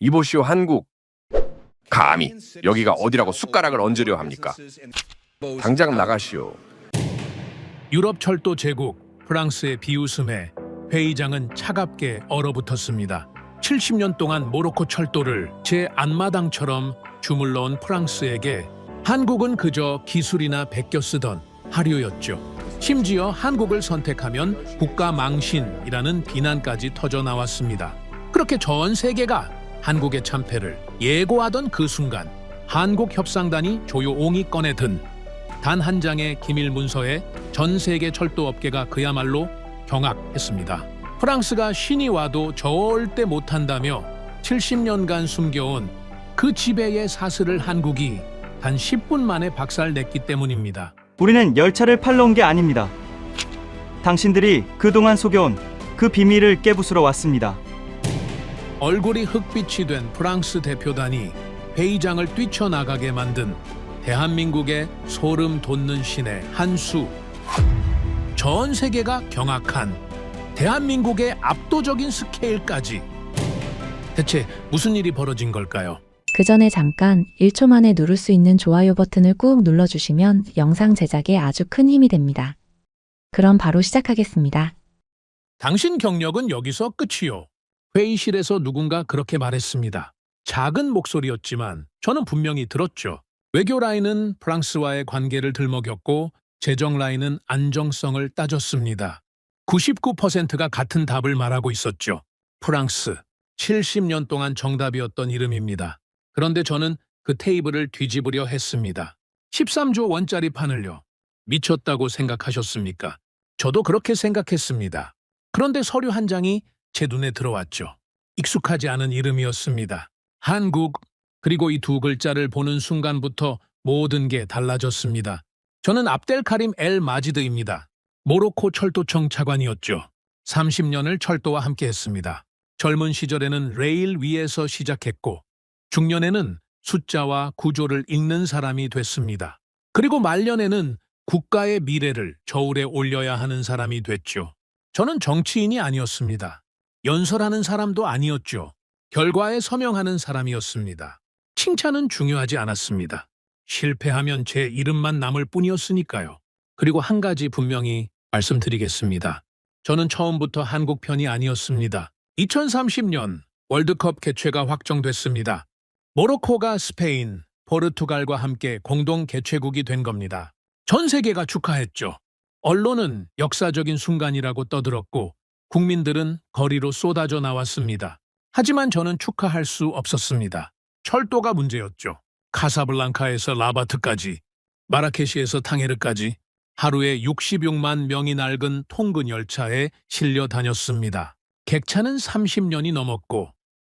이보시오 한국. 감히 여기가 어디라고 숟가락을 얹으려 합니까? 당장 나가시오. 유럽 철도 제국 프랑스의 비웃음에 회의장은 차갑게 얼어붙었습니다. 70년 동안 모로코 철도를 제 앞마당처럼 주물러온 프랑스에게 한국은 그저 기술이나 베껴 쓰던 하류였죠. 심지어 한국을 선택하면 국가 망신이라는 비난까지 터져 나왔습니다. 그렇게 전 세계가 한국의 참패를 예고하던 그 순간 한국협상단이 조용히 꺼내든 단 한 장의 기밀 문서에 전 세계 철도업계가 그야말로 경악했습니다. 프랑스가 신이 와도 절대 못한다며 70년간 숨겨온 그 지배의 사슬을 한국이 단 10분 만에 박살냈기 때문입니다. 우리는 열차를 팔러 온 게 아닙니다. 당신들이 그동안 속여온 그 비밀을 깨부수러 왔습니다. 얼굴이 흑빛이 된 프랑스 대표단이 회의장을 뛰쳐나가게 만든 대한민국의 소름 돋는 신의 한 수. 전 세계가 경악한 대한민국의 압도적인 스케일까지. 대체 무슨 일이 벌어진 걸까요? 그 전에 잠깐 1초 만에 누를 수 있는 좋아요 버튼을 꾹 눌러주시면 영상 제작에 아주 큰 힘이 됩니다. 그럼 바로 시작하겠습니다. 당신 경력은 여기서 끝이요. 회의실에서 누군가 그렇게 말했습니다. 작은 목소리였지만 저는 분명히 들었죠. 외교 라인은 프랑스와의 관계를 들먹였고 재정 라인은 안정성을 따졌습니다. 99%가 같은 답을 말하고 있었죠. 프랑스, 70년 동안 정답이었던 이름입니다. 그런데 저는 그 테이블을 뒤집으려 했습니다. 13조 원짜리 판을요. 미쳤다고 생각하셨습니까? 저도 그렇게 생각했습니다. 그런데 서류 한 장이 제 눈에 들어왔죠. 익숙하지 않은 이름이었습니다. 한국, 그리고 이 두 글자를 보는 순간부터 모든 게 달라졌습니다. 저는 압델카림 엘 마지드입니다. 모로코 철도청 차관이었죠. 30년을 철도와 함께했습니다. 젊은 시절에는 레일 위에서 시작했고 중년에는 숫자와 구조를 읽는 사람이 됐습니다. 그리고 말년에는 국가의 미래를 저울에 올려야 하는 사람이 됐죠. 저는 정치인이 아니었습니다. 연설하는 사람도 아니었죠. 결과에 서명하는 사람이었습니다. 칭찬은 중요하지 않았습니다. 실패하면 제 이름만 남을 뿐이었으니까요. 그리고 한 가지 분명히 말씀드리겠습니다. 저는 처음부터 한국 편이 아니었습니다. 2030년 월드컵 개최가 확정됐습니다. 모로코가 스페인, 포르투갈과 함께 공동 개최국이 된 겁니다. 전 세계가 축하했죠. 언론은 역사적인 순간이라고 떠들었고 국민들은 거리로 쏟아져 나왔습니다. 하지만 저는 축하할 수 없었습니다. 철도가 문제였죠. 카사블랑카에서 라바트까지, 마라케시에서 탕헤르까지 하루에 66만 명이 낡은 통근 열차에 실려 다녔습니다. 객차는 30년이 넘었고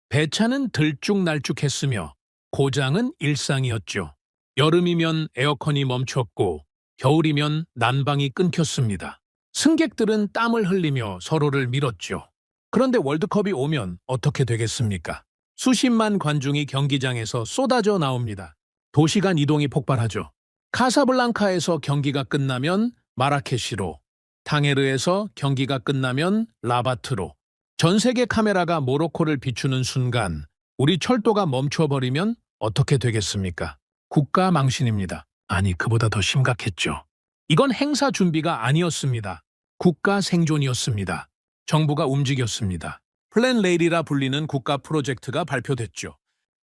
배차는 들쭉날쭉했으며 고장은 일상이었죠. 여름이면 에어컨이 멈췄고 겨울이면 난방이 끊겼습니다. 승객들은 땀을 흘리며 서로를 밀었죠. 그런데 월드컵이 오면 어떻게 되겠습니까? 수십만 관중이 경기장에서 쏟아져 나옵니다. 도시간 이동이 폭발하죠. 카사블랑카에서 경기가 끝나면 마라케시로, 탕헤르에서 경기가 끝나면 라바트로. 전 세계 카메라가 모로코를 비추는 순간 우리 철도가 멈춰버리면 어떻게 되겠습니까? 국가 망신입니다. 아니, 그보다 더 심각했죠. 이건 행사 준비가 아니었습니다. 국가 생존이었습니다. 정부가 움직였습니다. 플랜 레일이라 불리는 국가 프로젝트가 발표됐죠.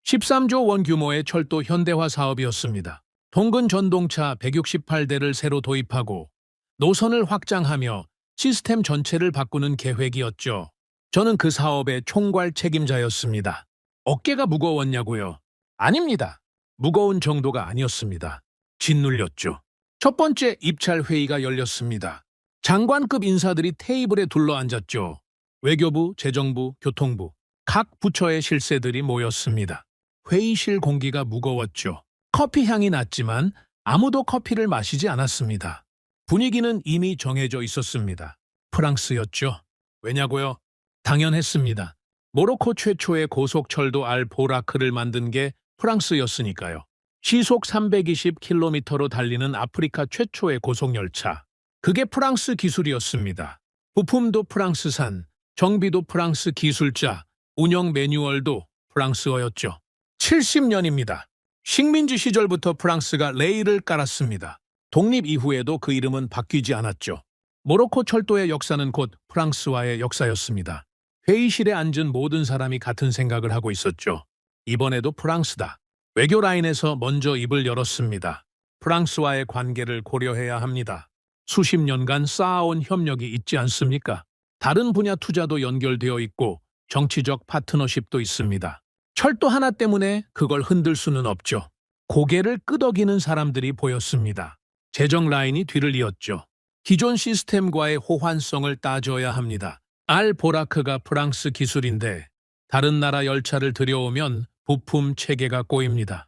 13조 원 규모의 철도 현대화 사업이었습니다. 통근 전동차 168대를 새로 도입하고 노선을 확장하며 시스템 전체를 바꾸는 계획이었죠. 저는 그 사업의 총괄 책임자였습니다. 어깨가 무거웠냐고요? 아닙니다. 무거운 정도가 아니었습니다. 짓눌렸죠. 첫 번째 입찰 회의가 열렸습니다. 장관급 인사들이 테이블에 둘러앉았죠. 외교부, 재정부, 교통부, 각 부처의 실세들이 모였습니다. 회의실 공기가 무거웠죠. 커피 향이 났지만 아무도 커피를 마시지 않았습니다. 분위기는 이미 정해져 있었습니다. 프랑스였죠. 왜냐고요? 당연했습니다. 모로코 최초의 고속철도 알보라크를 만든 게 프랑스였으니까요. 시속 320km로 달리는 아프리카 최초의 고속열차. 그게 프랑스 기술이었습니다. 부품도 프랑스산, 정비도 프랑스 기술자, 운영 매뉴얼도 프랑스어였죠. 70년입니다. 식민지 시절부터 프랑스가 레일을 깔았습니다. 독립 이후에도 그 이름은 바뀌지 않았죠. 모로코 철도의 역사는 곧 프랑스와의 역사였습니다. 회의실에 앉은 모든 사람이 같은 생각을 하고 있었죠. 이번에도 프랑스다. 외교 라인에서 먼저 입을 열었습니다. 프랑스와의 관계를 고려해야 합니다. 수십 년간 쌓아온 협력이 있지 않습니까? 다른 분야 투자도 연결되어 있고 정치적 파트너십도 있습니다. 철도 하나 때문에 그걸 흔들 수는 없죠. 고개를 끄덕이는 사람들이 보였습니다. 재정 라인이 뒤를 이었죠. 기존 시스템과의 호환성을 따져야 합니다. 알보라크가 프랑스 기술인데 다른 나라 열차를 들여오면 부품 체계가 꼬입니다.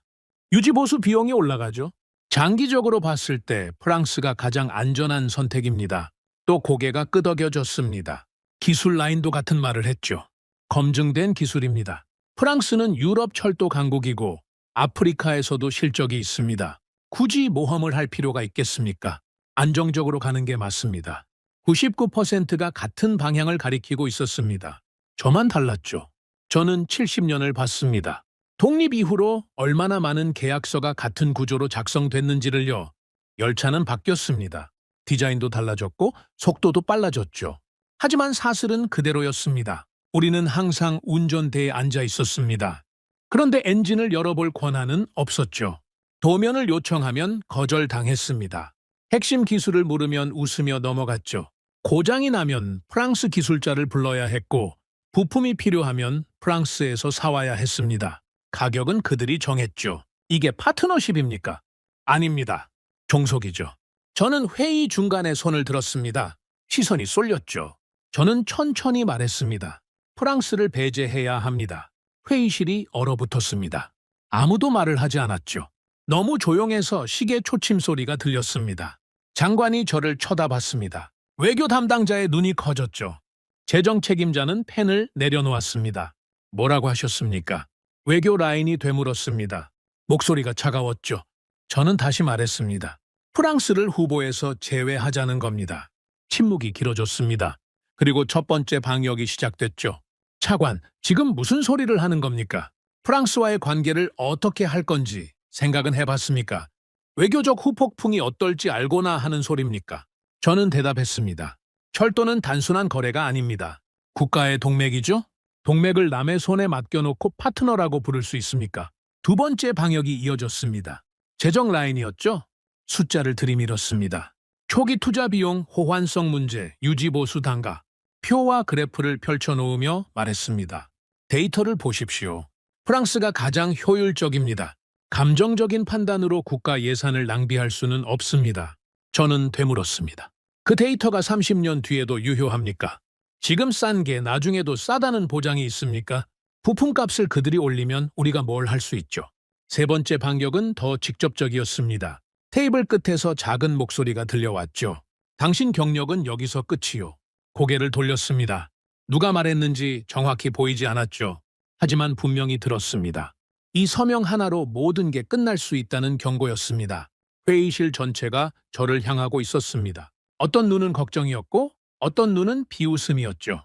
유지보수 비용이 올라가죠. 장기적으로 봤을 때 프랑스가 가장 안전한 선택입니다. 또 고개가 끄덕여졌습니다. 기술 라인도 같은 말을 했죠. 검증된 기술입니다. 프랑스는 유럽 철도 강국이고 아프리카에서도 실적이 있습니다. 굳이 모험을 할 필요가 있겠습니까? 안정적으로 가는 게 맞습니다. 99%가 같은 방향을 가리키고 있었습니다. 저만 달랐죠. 저는 70년을 봤습니다. 독립 이후로 얼마나 많은 계약서가 같은 구조로 작성됐는지를요. 열차는 바뀌었습니다. 디자인도 달라졌고 속도도 빨라졌죠. 하지만 사슬은 그대로였습니다. 우리는 항상 운전대에 앉아 있었습니다. 그런데 엔진을 열어볼 권한은 없었죠. 도면을 요청하면 거절당했습니다. 핵심 기술을 물으면 웃으며 넘어갔죠. 고장이 나면 프랑스 기술자를 불러야 했고 부품이 필요하면 프랑스에서 사와야 했습니다. 가격은 그들이 정했죠. 이게 파트너십입니까? 아닙니다. 종속이죠. 저는 회의 중간에 손을 들었습니다. 시선이 쏠렸죠. 저는 천천히 말했습니다. 프랑스를 배제해야 합니다. 회의실이 얼어붙었습니다. 아무도 말을 하지 않았죠. 너무 조용해서 시계 초침 소리가 들렸습니다. 장관이 저를 쳐다봤습니다. 외교 담당자의 눈이 커졌죠. 재정 책임자는 펜을 내려놓았습니다. 뭐라고 하셨습니까? 외교 라인이 되물었습니다. 목소리가 차가웠죠. 저는 다시 말했습니다. 프랑스를 후보에서 제외하자는 겁니다. 침묵이 길어졌습니다. 그리고 첫 번째 방역이 시작됐죠. 차관, 지금 무슨 소리를 하는 겁니까? 프랑스와의 관계를 어떻게 할 건지 생각은 해봤습니까? 외교적 후폭풍이 어떨지 알고나 하는 소리입니까? 저는 대답했습니다. 철도는 단순한 거래가 아닙니다. 국가의 동맥이죠? 동맥을 남의 손에 맡겨놓고 파트너라고 부를 수 있습니까? 두 번째 방역이 이어졌습니다. 재정 라인이었죠? 숫자를 들이밀었습니다. 초기 투자 비용, 호환성 문제, 유지보수 단가, 표와 그래프를 펼쳐놓으며 말했습니다. 데이터를 보십시오. 프랑스가 가장 효율적입니다. 감정적인 판단으로 국가 예산을 낭비할 수는 없습니다. 저는 되물었습니다. 그 데이터가 30년 뒤에도 유효합니까? 지금 싼 게 나중에도 싸다는 보장이 있습니까? 부품값을 그들이 올리면 우리가 뭘 할 수 있죠. 세 번째 반격은 더 직접적이었습니다. 테이블 끝에서 작은 목소리가 들려왔죠. 당신 경력은 여기서 끝이요. 고개를 돌렸습니다. 누가 말했는지 정확히 보이지 않았죠. 하지만 분명히 들었습니다. 이 서명 하나로 모든 게 끝날 수 있다는 경고였습니다. 회의실 전체가 저를 향하고 있었습니다. 어떤 눈은 걱정이었고 어떤 눈은 비웃음이었죠.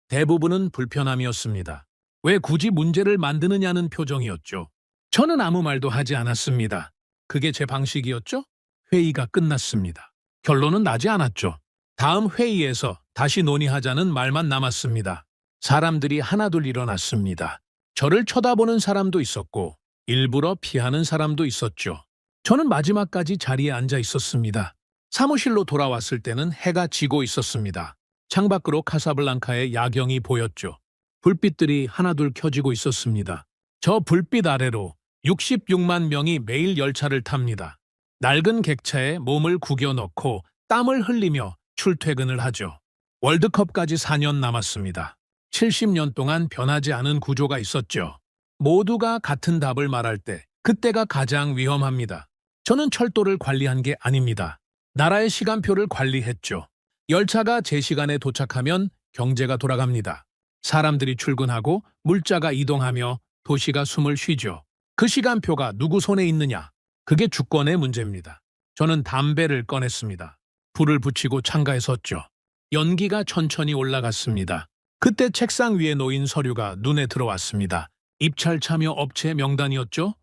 대부분은 불편함이었습니다. 왜 굳이 문제를 만드느냐는 표정이었죠. 저는 아무 말도 하지 않았습니다. 그게 제 방식이었죠? 회의가 끝났습니다. 결론은 나지 않았죠. 다음 회의에서 다시 논의하자는 말만 남았습니다. 사람들이 하나둘 일어났습니다. 저를 쳐다보는 사람도 있었고 일부러 피하는 사람도 있었죠. 저는 마지막까지 자리에 앉아 있었습니다. 사무실로 돌아왔을 때는 해가 지고 있었습니다. 창밖으로 카사블랑카의 야경이 보였죠. 불빛들이 하나둘 켜지고 있었습니다. 저 불빛 아래로 66만 명이 매일 열차를 탑니다. 낡은 객차에 몸을 구겨넣고 땀을 흘리며 출퇴근을 하죠. 월드컵까지 4년 남았습니다. 70년 동안 변하지 않은 구조가 있었죠. 모두가 같은 답을 말할 때 그때가 가장 위험합니다. 저는 철도를 관리한 게 아닙니다. 나라의 시간표를 관리했죠. 열차가 제 시간에 도착하면 경제가 돌아갑니다. 사람들이 출근하고 물자가 이동하며 도시가 숨을 쉬죠. 그 시간표가 누구 손에 있느냐? 그게 주권의 문제입니다. 저는 담배를 꺼냈습니다. 불을 붙이고 창가에 섰죠. 연기가 천천히 올라갔습니다. 그때 책상 위에 놓인 서류가 눈에 들어왔습니다. 입찰 참여 업체 명단이었죠.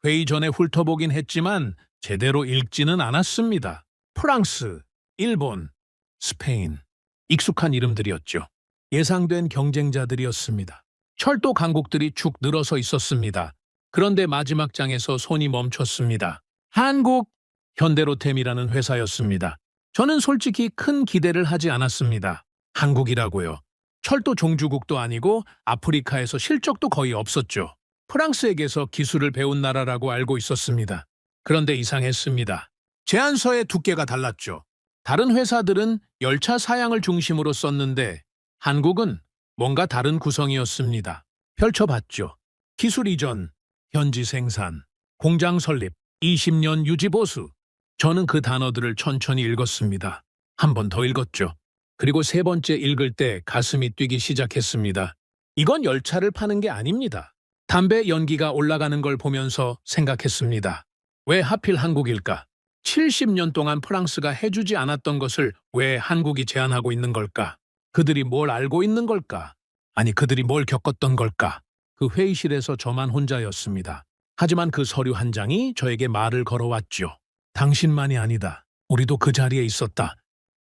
회의 전에 훑어보긴 했지만 제대로 읽지는 않았습니다. 프랑스, 일본, 스페인. 익숙한 이름들이었죠. 예상된 경쟁자들이었습니다. 철도 강국들이 축 늘어서 있었습니다. 그런데 마지막 장에서 손이 멈췄습니다. 한국 현대로템이라는 회사였습니다. 저는 솔직히 큰 기대를 하지 않았습니다. 한국이라고요. 철도 종주국도 아니고 아프리카에서 실적도 거의 없었죠. 프랑스에게서 기술을 배운 나라라고 알고 있었습니다. 그런데 이상했습니다. 제안서의 두께가 달랐죠. 다른 회사들은 열차 사양을 중심으로 썼는데 한국은 뭔가 다른 구성이었습니다. 펼쳐봤죠. 기술 이전, 현지 생산, 공장 설립, 20년 유지 보수. 저는 그 단어들을 천천히 읽었습니다. 한 번 더 읽었죠. 그리고 세 번째 읽을 때 가슴이 뛰기 시작했습니다. 이건 열차를 파는 게 아닙니다. 담배 연기가 올라가는 걸 보면서 생각했습니다. 왜 하필 한국일까? 70년 동안 프랑스가 해주지 않았던 것을 왜 한국이 제안하고 있는 걸까? 그들이 뭘 알고 있는 걸까? 아니, 그들이 뭘 겪었던 걸까? 그 회의실에서 저만 혼자였습니다. 하지만 그 서류 한 장이 저에게 말을 걸어왔죠. 당신만이 아니다. 우리도 그 자리에 있었다.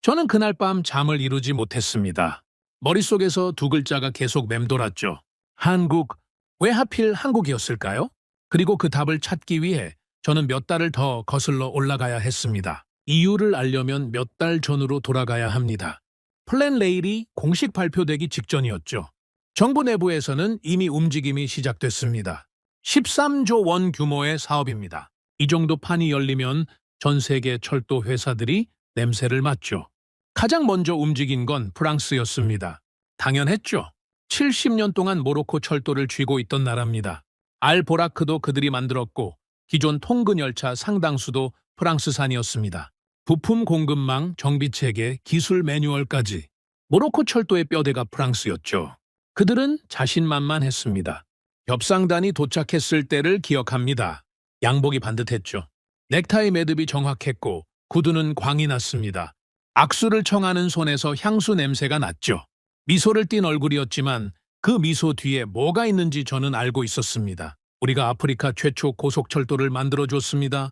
저는 그날 밤 잠을 이루지 못했습니다. 머릿속에서 두 글자가 계속 맴돌았죠. 한국, 왜 하필 한국이었을까요? 그리고 그 답을 찾기 위해 저는 몇 달을 더 거슬러 올라가야 했습니다. 이유를 알려면 몇 달 전으로 돌아가야 합니다. 플랜 레일이 공식 발표되기 직전이었죠. 정부 내부에서는 이미 움직임이 시작됐습니다. 13조 원 규모의 사업입니다. 이 정도 판이 열리면 전 세계 철도 회사들이 냄새를 맡죠. 가장 먼저 움직인 건 프랑스였습니다. 당연했죠. 70년 동안 모로코 철도를 쥐고 있던 나라입니다. 알보라크도 그들이 만들었고 기존 통근 열차 상당수도 프랑스산이었습니다. 부품 공급망, 정비체계, 기술 매뉴얼까지 모로코 철도의 뼈대가 프랑스였죠. 그들은 자신만만했습니다. 협상단이 도착했을 때를 기억합니다. 양복이 반듯했죠. 넥타이 매듭이 정확했고 구두는 광이 났습니다. 악수를 청하는 손에서 향수 냄새가 났죠. 미소를 띤 얼굴이었지만 그 미소 뒤에 뭐가 있는지 저는 알고 있었습니다. 우리가 아프리카 최초 고속철도를 만들어줬습니다.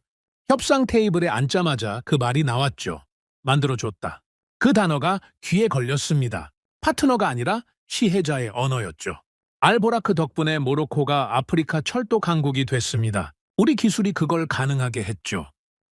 협상 테이블에 앉자마자 그 말이 나왔죠. 만들어줬다. 그 단어가 귀에 걸렸습니다. 파트너가 아니라 시혜자의 언어였죠. 알보라크 덕분에 모로코가 아프리카 철도 강국이 됐습니다. 우리 기술이 그걸 가능하게 했죠.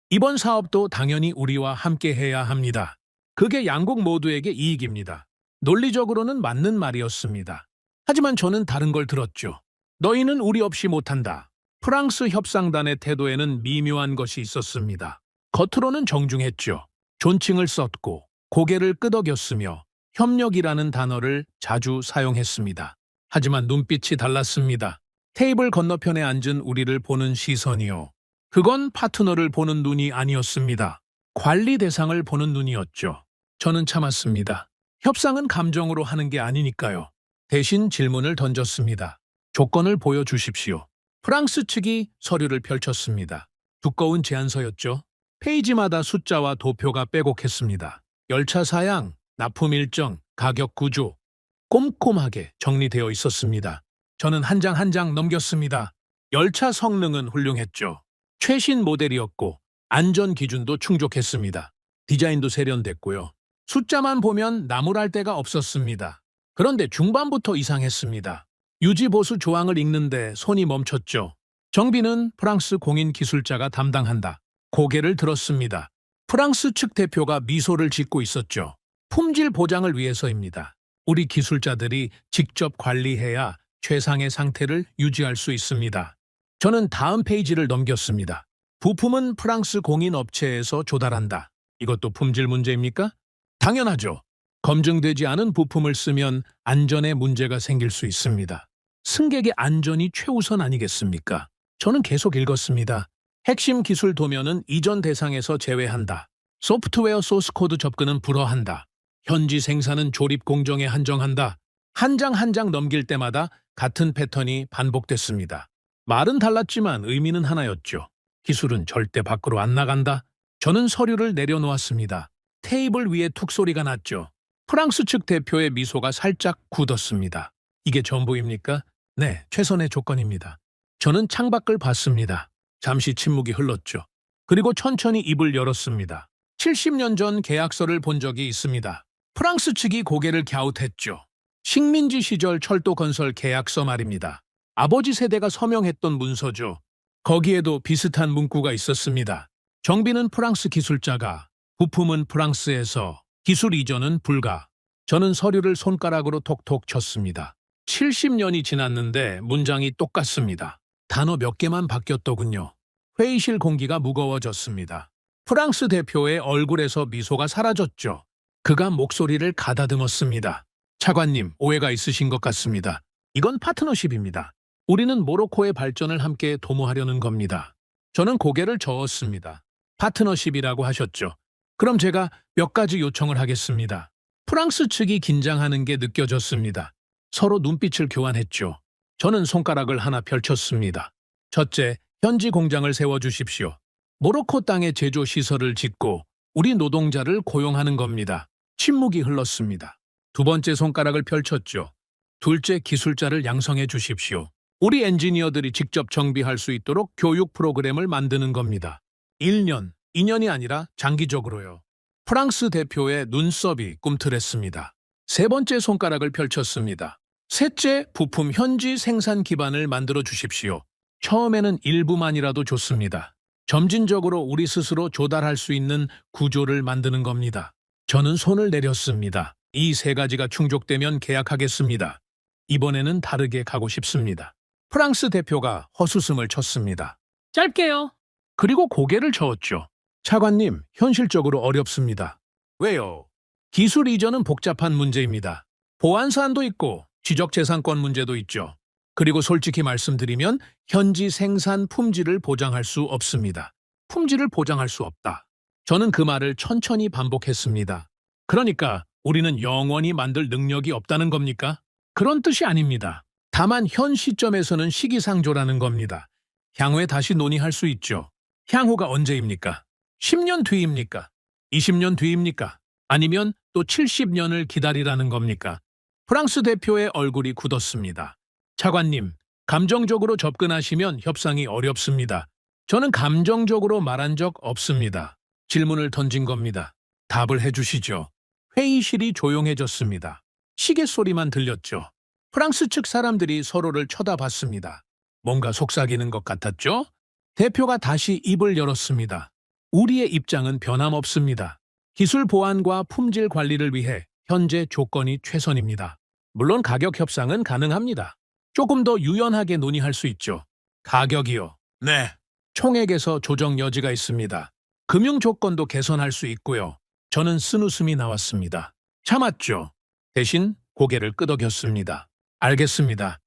이번 사업도 당연히 우리와 함께 해야 합니다. 그게 양국 모두에게 이익입니다. 논리적으로는 맞는 말이었습니다. 하지만 저는 다른 걸 들었죠. 너희는 우리 없이 못한다. 프랑스 협상단의 태도에는 미묘한 것이 있었습니다. 겉으로는 정중했죠. 존칭을 썼고 고개를 끄덕였으며 협력이라는 단어를 자주 사용했습니다. 하지만 눈빛이 달랐습니다. 테이블 건너편에 앉은 우리를 보는 시선이요. 그건 파트너를 보는 눈이 아니었습니다. 관리 대상을 보는 눈이었죠. 저는 참았습니다. 협상은 감정으로 하는 게 아니니까요. 대신 질문을 던졌습니다. 조건을 보여주십시오. 프랑스 측이 서류를 펼쳤습니다. 두꺼운 제안서였죠. 페이지마다 숫자와 도표가 빼곡했습니다. 열차 사양, 납품 일정, 가격 구조, 꼼꼼하게 정리되어 있었습니다. 저는 한 장 한 장 넘겼습니다. 열차 성능은 훌륭했죠. 최신 모델이었고 안전 기준도 충족했습니다. 디자인도 세련됐고요. 숫자만 보면 나무랄 데가 없었습니다. 그런데 중반부터 이상했습니다. 유지보수 조항을 읽는데 손이 멈췄죠. 정비는 프랑스 공인 기술자가 담당한다. 고개를 들었습니다. 프랑스 측 대표가 미소를 짓고 있었죠. 품질 보장을 위해서입니다. 우리 기술자들이 직접 관리해야 최상의 상태를 유지할 수 있습니다. 저는 다음 페이지를 넘겼습니다. 부품은 프랑스 공인 업체에서 조달한다. 이것도 품질 문제입니까? 당연하죠. 검증되지 않은 부품을 쓰면 안전에 문제가 생길 수 있습니다. 승객의 안전이 최우선 아니겠습니까? 저는 계속 읽었습니다. 핵심 기술 도면은 이전 대상에서 제외한다. 소프트웨어 소스코드 접근은 불허한다. 현지 생산은 조립 공정에 한정한다. 한 장 한 장 넘길 때마다 같은 패턴이 반복됐습니다. 말은 달랐지만 의미는 하나였죠. 기술은 절대 밖으로 안 나간다. 저는 서류를 내려놓았습니다. 테이블 위에 툭 소리가 났죠. 프랑스 측 대표의 미소가 살짝 굳었습니다. 이게 전부입니까? 네, 최선의 조건입니다. 저는 창밖을 봤습니다. 잠시 침묵이 흘렀죠. 그리고 천천히 입을 열었습니다. 70년 전 계약서를 본 적이 있습니다. 프랑스 측이 고개를 갸웃했죠. 식민지 시절 철도 건설 계약서 말입니다. 아버지 세대가 서명했던 문서죠. 거기에도 비슷한 문구가 있었습니다. 정비는 프랑스 기술자가, 부품은 프랑스에서, 기술 이전은 불가. 저는 서류를 손가락으로 톡톡 쳤습니다. 70년이 지났는데 문장이 똑같습니다. 단어 몇 개만 바뀌었더군요. 회의실 공기가 무거워졌습니다. 프랑스 대표의 얼굴에서 미소가 사라졌죠. 그가 목소리를 가다듬었습니다. 차관님, 오해가 있으신 것 같습니다. 이건 파트너십입니다. 우리는 모로코의 발전을 함께 도모하려는 겁니다. 저는 고개를 저었습니다. 파트너십이라고 하셨죠. 그럼 제가 몇 가지 요청을 하겠습니다. 프랑스 측이 긴장하는 게 느껴졌습니다. 서로 눈빛을 교환했죠. 저는 손가락을 하나 펼쳤습니다. 첫째, 현지 공장을 세워주십시오. 모로코 땅에 제조 시설을 짓고 우리 노동자를 고용하는 겁니다. 침묵이 흘렀습니다. 두 번째 손가락을 펼쳤죠. 둘째, 기술자를 양성해 주십시오. 우리 엔지니어들이 직접 정비할 수 있도록 교육 프로그램을 만드는 겁니다. 1년, 2년이 아니라 장기적으로요. 프랑스 대표의 눈썹이 꿈틀했습니다. 세 번째 손가락을 펼쳤습니다. 셋째, 부품 현지 생산 기반을 만들어 주십시오. 처음에는 일부만이라도 좋습니다. 점진적으로 우리 스스로 조달할 수 있는 구조를 만드는 겁니다. 저는 손을 내렸습니다. 이 세 가지가 충족되면 계약하겠습니다. 이번에는 다르게 가고 싶습니다. 프랑스 대표가 헛웃음을 쳤습니다. 짧게요. 그리고 고개를 저었죠. 차관님, 현실적으로 어렵습니다. 왜요? 기술 이전은 복잡한 문제입니다. 보안 사안도 있고 지적재산권 문제도 있죠. 그리고 솔직히 말씀드리면 현지 생산 품질을 보장할 수 없습니다. 품질을 보장할 수 없다. 저는 그 말을 천천히 반복했습니다. 그러니까 우리는 영원히 만들 능력이 없다는 겁니까? 그런 뜻이 아닙니다. 다만 현 시점에서는 시기상조라는 겁니다. 향후에 다시 논의할 수 있죠. 향후가 언제입니까? 10년 뒤입니까? 20년 뒤입니까? 아니면 또 70년을 기다리라는 겁니까? 프랑스 대표의 얼굴이 굳었습니다. 차관님, 감정적으로 접근하시면 협상이 어렵습니다. 저는 감정적으로 말한 적 없습니다. 질문을 던진 겁니다. 답을 해주시죠. 회의실이 조용해졌습니다. 시계 소리만 들렸죠. 프랑스 측 사람들이 서로를 쳐다봤습니다. 뭔가 속삭이는 것 같았죠? 대표가 다시 입을 열었습니다. 우리의 입장은 변함없습니다. 기술 보안과 품질 관리를 위해 현재 조건이 최선입니다. 물론 가격 협상은 가능합니다. 조금 더 유연하게 논의할 수 있죠. 가격이요. 네. 총액에서 조정 여지가 있습니다. 금융 조건도 개선할 수 있고요. 저는 쓴웃음이 나왔습니다. 참았죠. 대신 고개를 끄덕였습니다. 알겠습니다.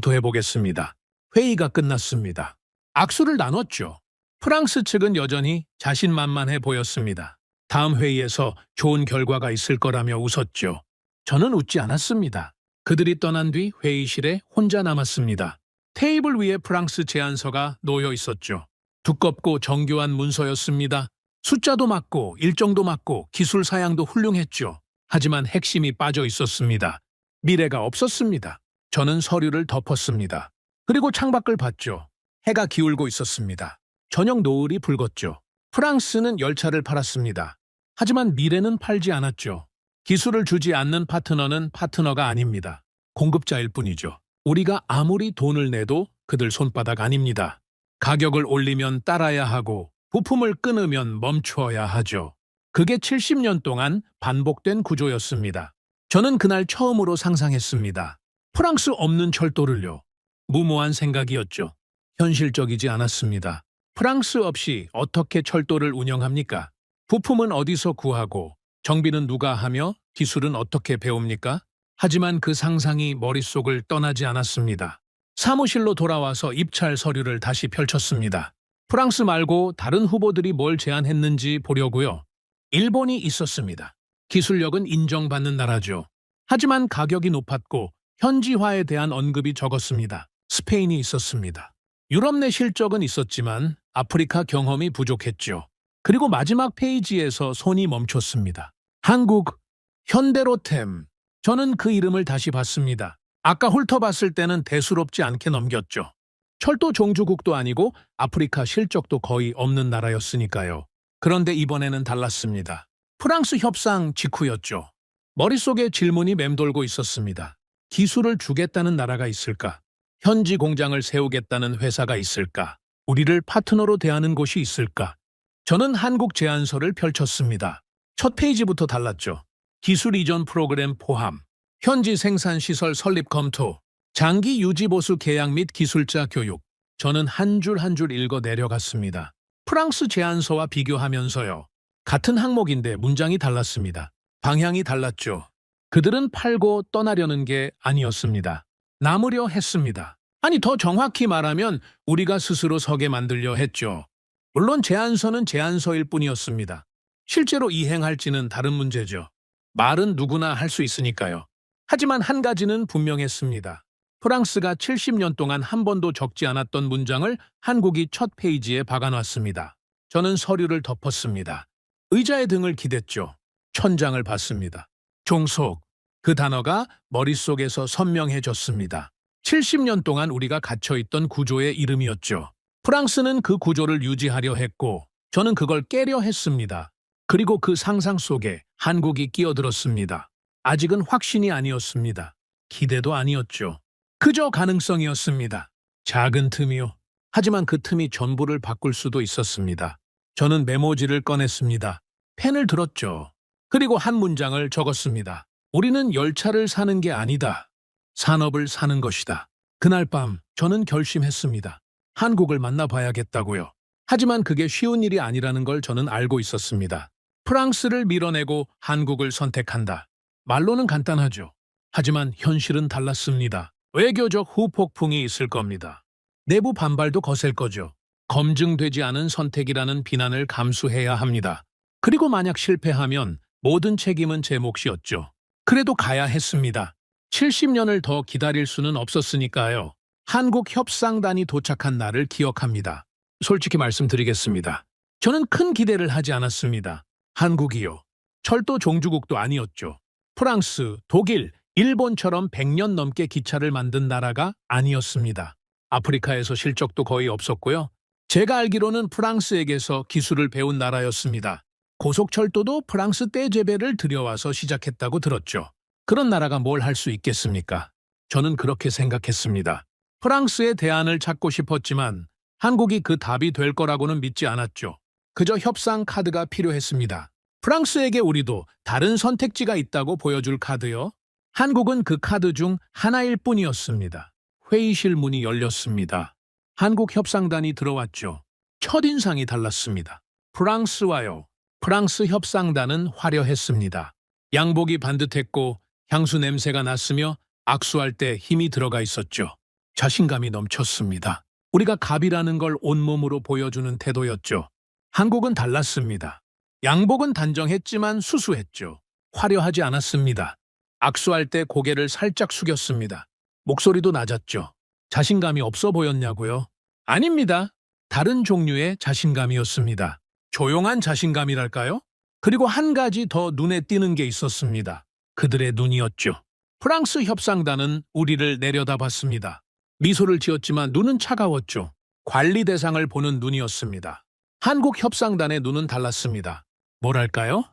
검토해보겠습니다. 회의가 끝났습니다. 악수를 나눴죠. 프랑스 측은 여전히 자신만만해 보였습니다. 다음 회의에서 좋은 결과가 있을 거라며 웃었죠. 저는 웃지 않았습니다. 그들이 떠난 뒤 회의실에 혼자 남았습니다. 테이블 위에 프랑스 제안서가 놓여 있었죠. 두껍고 정교한 문서였습니다. 숫자도 맞고 일정도 맞고 기술 사양도 훌륭했죠. 하지만 핵심이 빠져 있었습니다. 미래가 없었습니다. 저는 서류를 덮었습니다. 그리고 창밖을 봤죠. 해가 기울고 있었습니다. 저녁 노을이 붉었죠. 프랑스는 열차를 팔았습니다. 하지만 미래는 팔지 않았죠. 기술을 주지 않는 파트너는 파트너가 아닙니다. 공급자일 뿐이죠. 우리가 아무리 돈을 내도 그들 손바닥 아닙니다. 가격을 올리면 따라야 하고 부품을 끊으면 멈추어야 하죠. 그게 70년 동안 반복된 구조였습니다. 저는 그날 처음으로 상상했습니다. 프랑스 없는 철도를요. 무모한 생각이었죠. 현실적이지 않았습니다. 프랑스 없이 어떻게 철도를 운영합니까? 부품은 어디서 구하고 정비는 누가 하며 기술은 어떻게 배웁니까? 하지만 그 상상이 머릿속을 떠나지 않았습니다. 사무실로 돌아와서 입찰 서류를 다시 펼쳤습니다. 프랑스 말고 다른 후보들이 뭘 제안했는지 보려고요. 일본이 있었습니다. 기술력은 인정받는 나라죠. 하지만 가격이 높았고 현지화에 대한 언급이 적었습니다. 스페인이 있었습니다. 유럽 내 실적은 있었지만 아프리카 경험이 부족했죠. 그리고 마지막 페이지에서 손이 멈췄습니다. 한국, 현대로템. 저는 그 이름을 다시 봤습니다. 아까 훑어봤을 때는 대수롭지 않게 넘겼죠. 철도 종주국도 아니고 아프리카 실적도 거의 없는 나라였으니까요. 그런데 이번에는 달랐습니다. 프랑스 협상 직후였죠. 머릿속에 질문이 맴돌고 있었습니다. 기술을 주겠다는 나라가 있을까? 현지 공장을 세우겠다는 회사가 있을까? 우리를 파트너로 대하는 곳이 있을까? 저는 한국 제안서를 펼쳤습니다. 첫 페이지부터 달랐죠. 기술 이전 프로그램 포함, 현지 생산 시설 설립 검토, 장기 유지 보수 계약 및 기술자 교육. 저는 한 줄 한 줄 읽어 내려갔습니다. 프랑스 제안서와 비교하면서요. 같은 항목인데 문장이 달랐습니다. 방향이 달랐죠. 그들은 팔고 떠나려는 게 아니었습니다. 남으려 했습니다. 아니, 더 정확히 말하면 우리가 스스로 서게 만들려 했죠. 물론 제안서는 제안서일 뿐이었습니다. 실제로 이행할지는 다른 문제죠. 말은 누구나 할 수 있으니까요. 하지만 한 가지는 분명했습니다. 프랑스가 70년 동안 한 번도 적지 않았던 문장을 한국이 첫 페이지에 박아놨습니다. 저는 서류를 덮었습니다. 의자의 등을 기댔죠. 천장을 봤습니다. 종속. 그 단어가 머릿속에서 선명해졌습니다. 70년 동안 우리가 갇혀있던 구조의 이름이었죠. 프랑스는 그 구조를 유지하려 했고 저는 그걸 깨려 했습니다. 그리고 그 상상 속에 한국이 끼어들었습니다. 아직은 확신이 아니었습니다. 기대도 아니었죠. 그저 가능성이었습니다. 작은 틈이요. 하지만 그 틈이 전부를 바꿀 수도 있었습니다. 저는 메모지를 꺼냈습니다. 펜을 들었죠. 그리고 한 문장을 적었습니다. 우리는 열차를 사는 게 아니다. 산업을 사는 것이다. 그날 밤 저는 결심했습니다. 한국을 만나봐야겠다고요. 하지만 그게 쉬운 일이 아니라는 걸 저는 알고 있었습니다. 프랑스를 밀어내고 한국을 선택한다. 말로는 간단하죠. 하지만 현실은 달랐습니다. 외교적 후폭풍이 있을 겁니다. 내부 반발도 거셀 거죠. 검증되지 않은 선택이라는 비난을 감수해야 합니다. 그리고 만약 실패하면 모든 책임은 제 몫이었죠. 그래도 가야 했습니다. 70년을 더 기다릴 수는 없었으니까요. 한국 협상단이 도착한 날을 기억합니다. 솔직히 말씀드리겠습니다. 저는 큰 기대를 하지 않았습니다. 한국이요. 철도 종주국도 아니었죠. 프랑스, 독일, 일본처럼 100년 넘게 기차를 만든 나라가 아니었습니다. 아프리카에서 실적도 거의 없었고요. 제가 알기로는 프랑스에게서 기술을 배운 나라였습니다. 고속철도도 프랑스 떼제베를 들여와서 시작했다고 들었죠. 그런 나라가 뭘 할 수 있겠습니까? 저는 그렇게 생각했습니다. 프랑스의 대안을 찾고 싶었지만 한국이 그 답이 될 거라고는 믿지 않았죠. 그저 협상 카드가 필요했습니다. 프랑스에게 우리도 다른 선택지가 있다고 보여줄 카드요. 한국은 그 카드 중 하나일 뿐이었습니다. 회의실 문이 열렸습니다. 한국 협상단이 들어왔죠. 첫인상이 달랐습니다. 프랑스와요. 프랑스 협상단은 화려했습니다. 양복이 반듯했고 향수 냄새가 났으며 악수할 때 힘이 들어가 있었죠. 자신감이 넘쳤습니다. 우리가 갑이라는 걸 온몸으로 보여주는 태도였죠. 한국은 달랐습니다. 양복은 단정했지만 수수했죠. 화려하지 않았습니다. 악수할 때 고개를 살짝 숙였습니다. 목소리도 낮았죠. 자신감이 없어 보였냐고요? 아닙니다. 다른 종류의 자신감이었습니다. 조용한 자신감이랄까요? 그리고 한 가지 더 눈에 띄는 게 있었습니다. 그들의 눈이었죠. 프랑스 협상단은 우리를 내려다봤습니다. 미소를 지었지만 눈은 차가웠죠. 관리 대상을 보는 눈이었습니다. 한국 협상단의 눈은 달랐습니다. 뭐랄까요?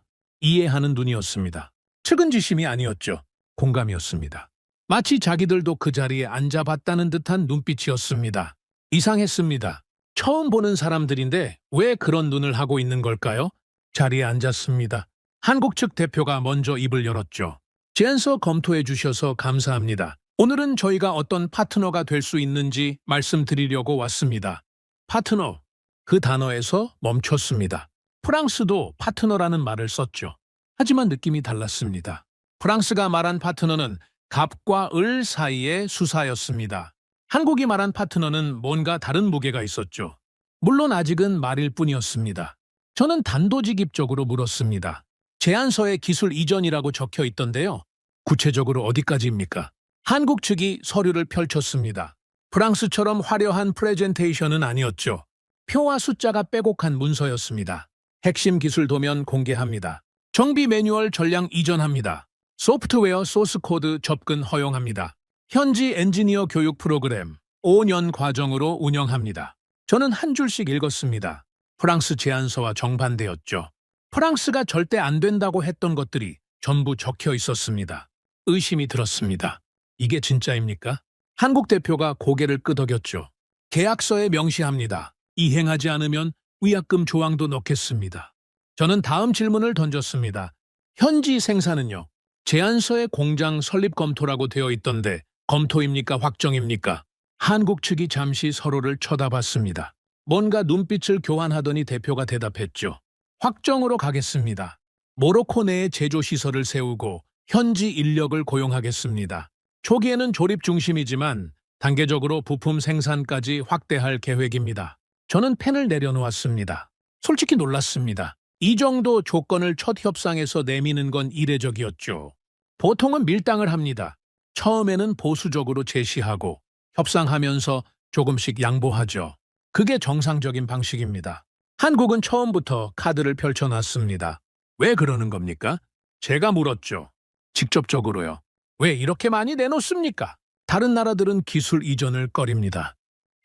이해하는 눈이었습니다. 측은지심이 아니었죠. 공감이었습니다. 마치 자기들도 그 자리에 앉아봤다는 듯한 눈빛이었습니다. 이상했습니다. 처음 보는 사람들인데 왜 그런 눈을 하고 있는 걸까요? 자리에 앉았습니다. 한국 측 대표가 먼저 입을 열었죠. 제안서 검토해 주셔서 감사합니다. 오늘은 저희가 어떤 파트너가 될 수 있는지 말씀드리려고 왔습니다. 파트너. 그 단어에서 멈췄습니다. 프랑스도 파트너라는 말을 썼죠. 하지만 느낌이 달랐습니다. 프랑스가 말한 파트너는 갑과 을 사이의 수사였습니다. 한국이 말한 파트너는 뭔가 다른 무게가 있었죠. 물론 아직은 말일 뿐이었습니다. 저는 단도직입적으로 물었습니다. 제안서에 기술 이전이라고 적혀 있던데요. 구체적으로 어디까지입니까? 한국 측이 서류를 펼쳤습니다. 프랑스처럼 화려한 프레젠테이션은 아니었죠. 표와 숫자가 빼곡한 문서였습니다. 핵심 기술 도면 공개합니다. 정비 매뉴얼 전량 이전합니다. 소프트웨어 소스 코드 접근 허용합니다. 현지 엔지니어 교육 프로그램 5년 과정으로 운영합니다. 저는 한 줄씩 읽었습니다. 프랑스 제안서와 정반대였죠. 프랑스가 절대 안 된다고 했던 것들이 전부 적혀 있었습니다. 의심이 들었습니다. 이게 진짜입니까? 한국 대표가 고개를 끄덕였죠. 계약서에 명시합니다. 이행하지 않으면 위약금 조항도 넣겠습니다. 저는 다음 질문을 던졌습니다. 현지 생산은요? 제안서에 공장 설립 검토라고 되어 있던데 검토입니까? 확정입니까? 한국 측이 잠시 서로를 쳐다봤습니다. 뭔가 눈빛을 교환하더니 대표가 대답했죠. 확정으로 가겠습니다. 모로코 내에 제조시설을 세우고 현지 인력을 고용하겠습니다. 초기에는 조립 중심이지만 단계적으로 부품 생산까지 확대할 계획입니다. 저는 펜을 내려놓았습니다. 솔직히 놀랐습니다. 이 정도 조건을 첫 협상에서 내미는 건 이례적이었죠. 보통은 밀당을 합니다. 처음에는 보수적으로 제시하고 협상하면서 조금씩 양보하죠. 그게 정상적인 방식입니다. 한국은 처음부터 카드를 펼쳐놨습니다. 왜 그러는 겁니까? 제가 물었죠. 직접적으로요. 왜 이렇게 많이 내놓습니까? 다른 나라들은 기술 이전을 꺼립니다.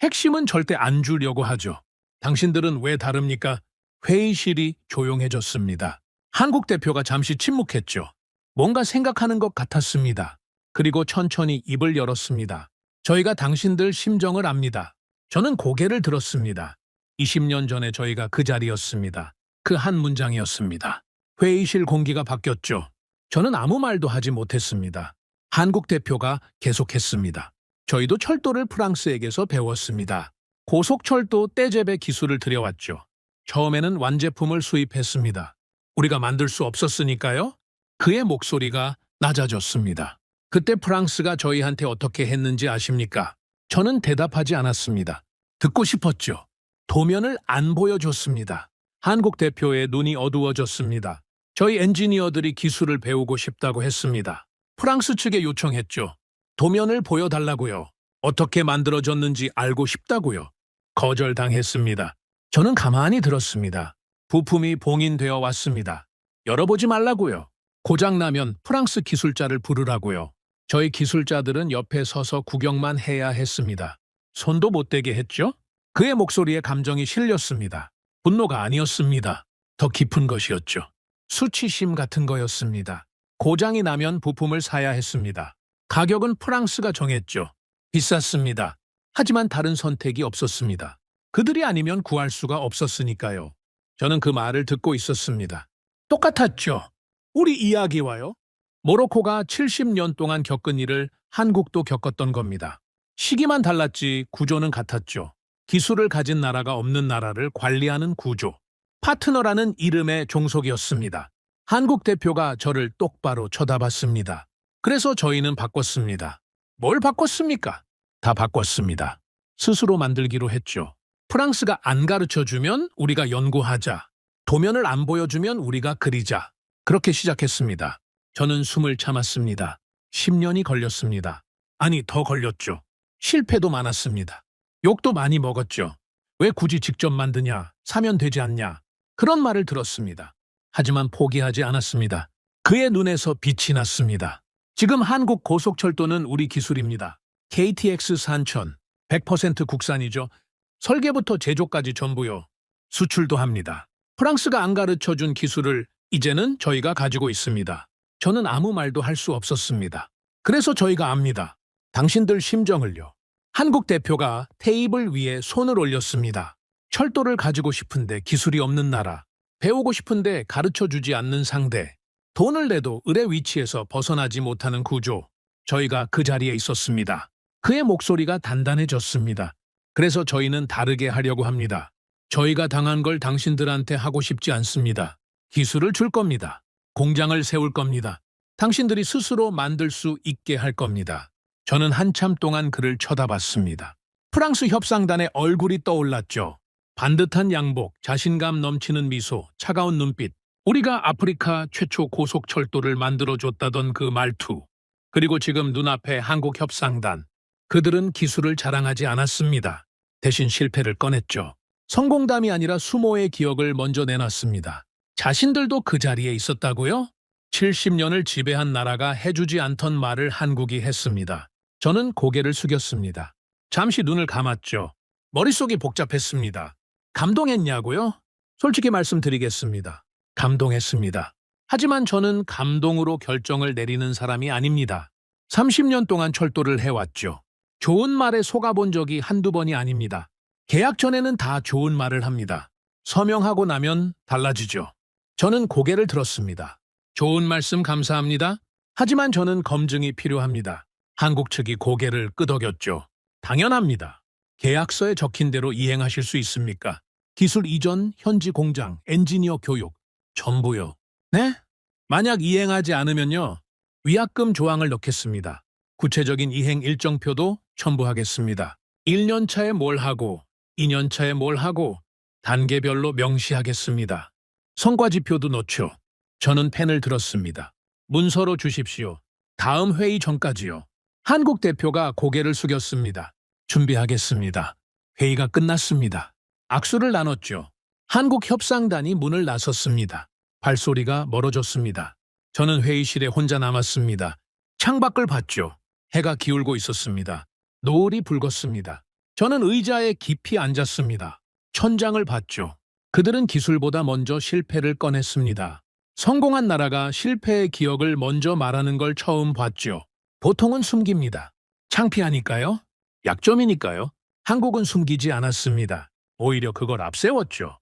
핵심은 절대 안 주려고 하죠. 당신들은 왜 다릅니까? 회의실이 조용해졌습니다. 한국 대표가 잠시 침묵했죠. 뭔가 생각하는 것 같았습니다. 그리고 천천히 입을 열었습니다. 저희가 당신들 심정을 압니다. 저는 고개를 들었습니다. 20년 전에 저희가 그 자리였습니다. 그 한 문장이었습니다. 회의실 공기가 바뀌었죠. 저는 아무 말도 하지 못했습니다. 한국 대표가 계속했습니다. 저희도 철도를 프랑스에게서 배웠습니다. 고속철도 떼제배 기술을 들여왔죠. 처음에는 완제품을 수입했습니다. 우리가 만들 수 없었으니까요. 그의 목소리가 낮아졌습니다. 그때 프랑스가 저희한테 어떻게 했는지 아십니까? 저는 대답하지 않았습니다. 듣고 싶었죠. 도면을 안 보여줬습니다. 한국 대표의 눈이 어두워졌습니다. 저희 엔지니어들이 기술을 배우고 싶다고 했습니다. 프랑스 측에 요청했죠. 도면을 보여달라고요. 어떻게 만들어졌는지 알고 싶다고요. 거절당했습니다. 저는 가만히 들었습니다. 부품이 봉인되어 왔습니다. 열어보지 말라고요. 고장나면 프랑스 기술자를 부르라고요. 저희 기술자들은 옆에 서서 구경만 해야 했습니다. 손도 못 대게 했죠? 그의 목소리에 감정이 실렸습니다. 분노가 아니었습니다. 더 깊은 것이었죠. 수치심 같은 거였습니다. 고장이 나면 부품을 사야 했습니다. 가격은 프랑스가 정했죠. 비쌌습니다. 하지만 다른 선택이 없었습니다. 그들이 아니면 구할 수가 없었으니까요. 저는 그 말을 듣고 있었습니다. 똑같았죠. 우리 이야기와요. 모로코가 70년 동안 겪은 일을 한국도 겪었던 겁니다. 시기만 달랐지 구조는 같았죠. 기술을 가진 나라가 없는 나라를 관리하는 구조. 파트너라는 이름의 종속이었습니다. 한국 대표가 저를 똑바로 쳐다봤습니다. 그래서 저희는 바꿨습니다. 뭘 바꿨습니까? 다 바꿨습니다. 스스로 만들기로 했죠. 프랑스가 안 가르쳐주면 우리가 연구하자. 도면을 안 보여주면 우리가 그리자. 그렇게 시작했습니다. 저는 숨을 참았습니다. 10년이 걸렸습니다. 아니, 더 걸렸죠. 실패도 많았습니다. 욕도 많이 먹었죠. 왜 굳이 직접 만드냐? 사면 되지 않냐? 그런 말을 들었습니다. 하지만 포기하지 않았습니다. 그의 눈에서 빛이 났습니다. 지금 한국 고속철도는 우리 기술입니다. KTX 산천, 100% 국산이죠. 설계부터 제조까지 전부요. 수출도 합니다. 프랑스가 안 가르쳐준 기술을 이제는 저희가 가지고 있습니다. 저는 아무 말도 할 수 없었습니다. 그래서 저희가 압니다. 당신들 심정을요. 한국 대표가 테이블 위에 손을 올렸습니다. 철도를 가지고 싶은데 기술이 없는 나라, 배우고 싶은데 가르쳐주지 않는 상대, 돈을 내도 을의 위치에서 벗어나지 못하는 구조. 저희가 그 자리에 있었습니다. 그의 목소리가 단단해졌습니다. 그래서 저희는 다르게 하려고 합니다. 저희가 당한 걸 당신들한테 하고 싶지 않습니다. 기술을 줄 겁니다. 공장을 세울 겁니다. 당신들이 스스로 만들 수 있게 할 겁니다. 저는 한참 동안 그를 쳐다봤습니다. 프랑스 협상단의 얼굴이 떠올랐죠. 반듯한 양복, 자신감 넘치는 미소, 차가운 눈빛. 우리가 아프리카 최초 고속철도를 만들어줬다던 그 말투. 그리고 지금 눈앞에 한국 협상단. 그들은 기술을 자랑하지 않았습니다. 대신 실패를 꺼냈죠. 성공담이 아니라 수모의 기억을 먼저 내놨습니다. 자신들도 그 자리에 있었다고요? 70년을 지배한 나라가 해주지 않던 말을 한국이 했습니다. 저는 고개를 숙였습니다. 잠시 눈을 감았죠. 머릿속이 복잡했습니다. 감동했냐고요? 솔직히 말씀드리겠습니다. 감동했습니다. 하지만 저는 감동으로 결정을 내리는 사람이 아닙니다. 30년 동안 철도를 해왔죠. 좋은 말에 속아본 적이 한두 번이 아닙니다. 계약 전에는 다 좋은 말을 합니다. 서명하고 나면 달라지죠. 저는 고개를 들었습니다. 좋은 말씀 감사합니다. 하지만 저는 검증이 필요합니다. 한국 측이 고개를 끄덕였죠. 당연합니다. 계약서에 적힌 대로 이행하실 수 있습니까? 기술 이전, 현지 공장, 엔지니어 교육, 전부요. 네? 만약 이행하지 않으면요. 위약금 조항을 넣겠습니다. 구체적인 이행 일정표도 첨부하겠습니다. 1년 차에 뭘 하고, 2년 차에 뭘 하고, 단계별로 명시하겠습니다. 성과지표도 넣죠. 저는 펜을 들었습니다. 문서로 주십시오. 다음 회의 전까지요. 한국 대표가 고개를 숙였습니다. 준비하겠습니다. 회의가 끝났습니다. 악수를 나눴죠. 한국 협상단이 문을 나섰습니다. 발소리가 멀어졌습니다. 저는 회의실에 혼자 남았습니다. 창밖을 봤죠. 해가 기울고 있었습니다. 노을이 붉었습니다. 저는 의자에 깊이 앉았습니다. 천장을 봤죠. 그들은 기술보다 먼저 실패를 꺼냈습니다. 성공한 나라가 실패의 기억을 먼저 말하는 걸 처음 봤죠. 보통은 숨깁니다. 창피하니까요? 약점이니까요? 한국은 숨기지 않았습니다. 오히려 그걸 앞세웠죠.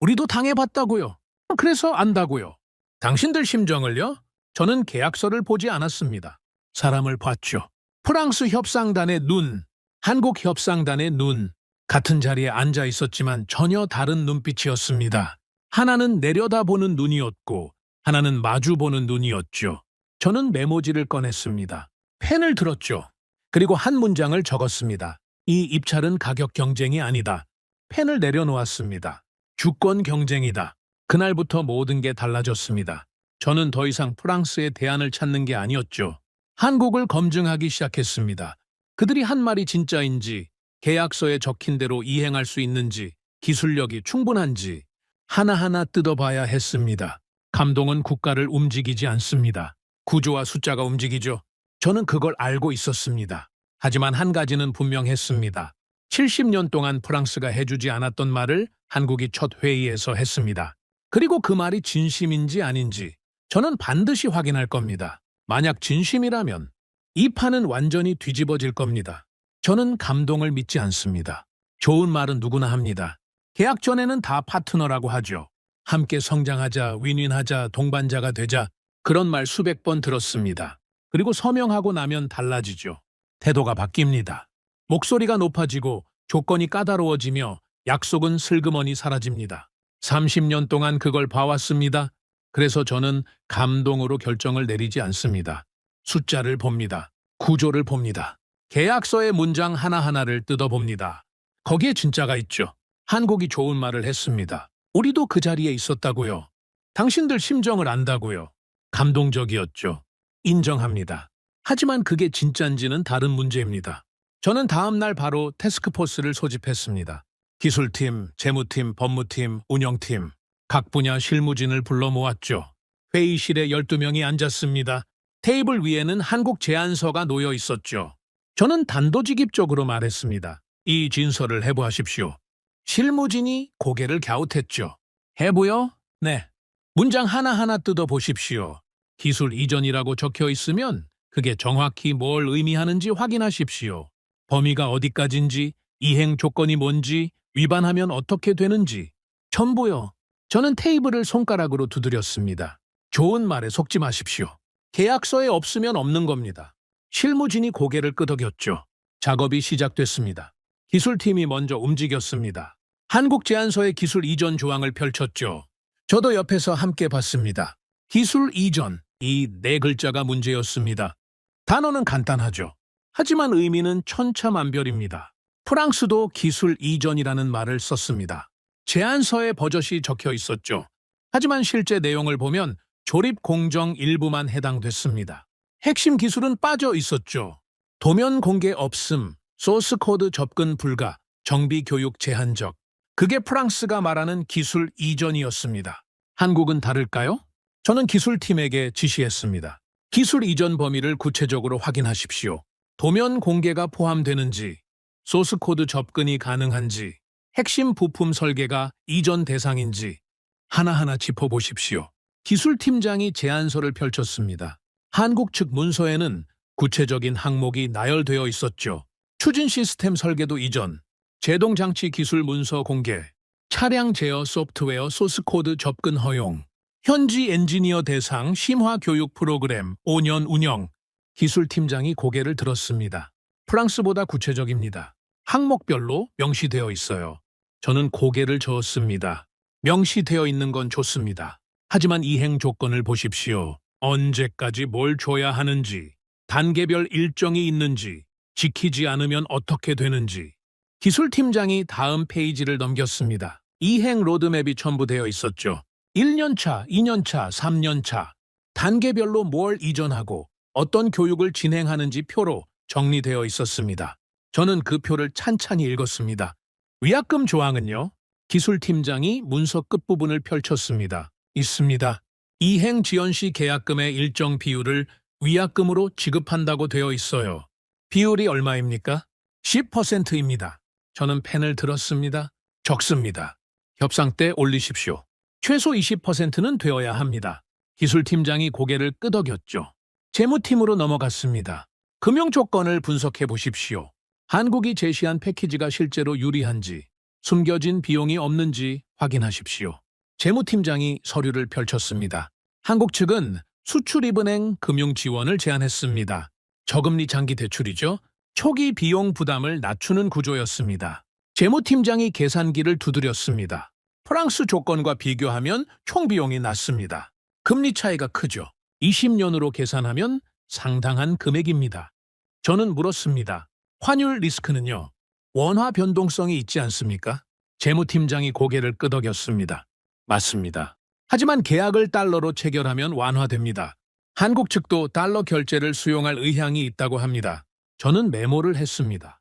우리도 당해봤다고요. 그래서 안다고요. 당신들 심정을요? 저는 계약서를 보지 않았습니다. 사람을 봤죠. 프랑스 협상단의 눈, 한국 협상단의 눈. 같은 자리에 앉아 있었지만 전혀 다른 눈빛이었습니다. 하나는 내려다보는 눈이었고 하나는 마주보는 눈이었죠. 저는 메모지를 꺼냈습니다. 펜을 들었죠. 그리고 한 문장을 적었습니다. 이 입찰은 가격 경쟁이 아니다. 펜을 내려놓았습니다. 주권 경쟁이다. 그날부터 모든 게 달라졌습니다. 저는 더 이상 프랑스의 대안을 찾는 게 아니었죠. 한국을 검증하기 시작했습니다. 그들이 한 말이 진짜인지, 계약서에 적힌 대로 이행할 수 있는지, 기술력이 충분한지 하나하나 뜯어봐야 했습니다. 감동은 국가를 움직이지 않습니다. 구조와 숫자가 움직이죠. 저는 그걸 알고 있었습니다. 하지만 한 가지는 분명했습니다. 70년 동안 프랑스가 해주지 않았던 말을 한국이 첫 회의에서 했습니다. 그리고 그 말이 진심인지 아닌지 저는 반드시 확인할 겁니다. 만약 진심이라면 이 판은 완전히 뒤집어질 겁니다. 저는 감동을 믿지 않습니다. 좋은 말은 누구나 합니다. 계약 전에는 다 파트너라고 하죠. 함께 성장하자, 윈윈하자, 동반자가 되자 그런 말 수백 번 들었습니다. 그리고 서명하고 나면 달라지죠. 태도가 바뀝니다. 목소리가 높아지고 조건이 까다로워지며 약속은 슬그머니 사라집니다. 30년 동안 그걸 봐왔습니다. 그래서 저는 감동으로 결정을 내리지 않습니다. 숫자를 봅니다. 구조를 봅니다. 계약서의 문장 하나하나를 뜯어봅니다. 거기에 진짜가 있죠. 한국이 좋은 말을 했습니다. 우리도 그 자리에 있었다고요. 당신들 심정을 안다고요. 감동적이었죠. 인정합니다. 하지만 그게 진짠지는 다른 문제입니다. 저는 다음 날 바로 태스크포스를 소집했습니다. 기술팀, 재무팀, 법무팀, 운영팀, 각 분야 실무진을 불러 모았죠. 회의실에 12명이 앉았습니다. 테이블 위에는 한국 제안서가 놓여 있었죠. 저는 단도직입적으로 말했습니다. 이 진서를 해부하십시오. 실무진이 고개를 갸웃했죠. 해부요? 네. 문장 하나하나 뜯어보십시오. 기술 이전이라고 적혀 있으면 그게 정확히 뭘 의미하는지 확인하십시오. 범위가 어디까지인지, 이행 조건이 뭔지, 위반하면 어떻게 되는지. 전부요. 저는 테이블을 손가락으로 두드렸습니다. 좋은 말에 속지 마십시오. 계약서에 없으면 없는 겁니다. 실무진이 고개를 끄덕였죠. 작업이 시작됐습니다. 기술팀이 먼저 움직였습니다. 한국 제안서의 기술 이전 조항을 펼쳤죠. 저도 옆에서 함께 봤습니다. 기술 이전, 이 네 글자가 문제였습니다. 단어는 간단하죠. 하지만 의미는 천차만별입니다. 프랑스도 기술 이전이라는 말을 썼습니다. 제안서에 버젓이 적혀 있었죠. 하지만 실제 내용을 보면 조립 공정 일부만 해당됐습니다. 핵심 기술은 빠져 있었죠. 도면 공개 없음, 소스 코드 접근 불가, 정비 교육 제한적. 그게 프랑스가 말하는 기술 이전이었습니다. 한국은 다를까요? 저는 기술팀에게 지시했습니다. 기술 이전 범위를 구체적으로 확인하십시오. 도면 공개가 포함되는지, 소스 코드 접근이 가능한지, 핵심 부품 설계가 이전 대상인지 하나하나 짚어보십시오. 기술팀장이 제안서를 펼쳤습니다. 한국 측 문서에는 구체적인 항목이 나열되어 있었죠. 추진 시스템 설계도 이전, 제동장치 기술 문서 공개, 차량 제어 소프트웨어 소스 코드 접근 허용, 현지 엔지니어 대상 심화 교육 프로그램 5년 운영. 기술팀장이 고개를 들었습니다. 프랑스보다 구체적입니다. 항목별로 명시되어 있어요. 저는 고개를 저었습니다. 명시되어 있는 건 좋습니다. 하지만 이행 조건을 보십시오. 언제까지 뭘 줘야 하는지, 단계별 일정이 있는지, 지키지 않으면 어떻게 되는지. 기술팀장이 다음 페이지를 넘겼습니다. 이행 로드맵이 첨부되어 있었죠. 1년차, 2년차, 3년차, 단계별로 뭘 이전하고 어떤 교육을 진행하는지 표로 정리되어 있었습니다. 저는 그 표를 찬찬히 읽었습니다. 위약금 조항은요? 기술팀장이 문서 끝부분을 펼쳤습니다. 있습니다. 이행 지연 시 계약금의 일정 비율을 위약금으로 지급한다고 되어 있어요. 비율이 얼마입니까? 10%입니다. 저는 펜을 들었습니다. 적습니다. 협상 때 올리십시오. 최소 20%는 되어야 합니다. 기술팀장이 고개를 끄덕였죠. 재무팀으로 넘어갔습니다. 금융 조건을 분석해 보십시오. 한국이 제시한 패키지가 실제로 유리한지, 숨겨진 비용이 없는지 확인하십시오. 재무팀장이 서류를 펼쳤습니다. 한국 측은 수출입은행 금융 지원을 제안했습니다. 저금리 장기 대출이죠. 초기 비용 부담을 낮추는 구조였습니다. 재무팀장이 계산기를 두드렸습니다. 프랑스 조건과 비교하면 총 비용이 낮습니다. 금리 차이가 크죠. 20년으로 계산하면 상당한 금액입니다. 저는 물었습니다. 환율 리스크는요? 원화 변동성이 있지 않습니까? 재무팀장이 고개를 끄덕였습니다. 맞습니다. 하지만 계약을 달러로 체결하면 완화됩니다. 한국 측도 달러 결제를 수용할 의향이 있다고 합니다. 저는 메모를 했습니다.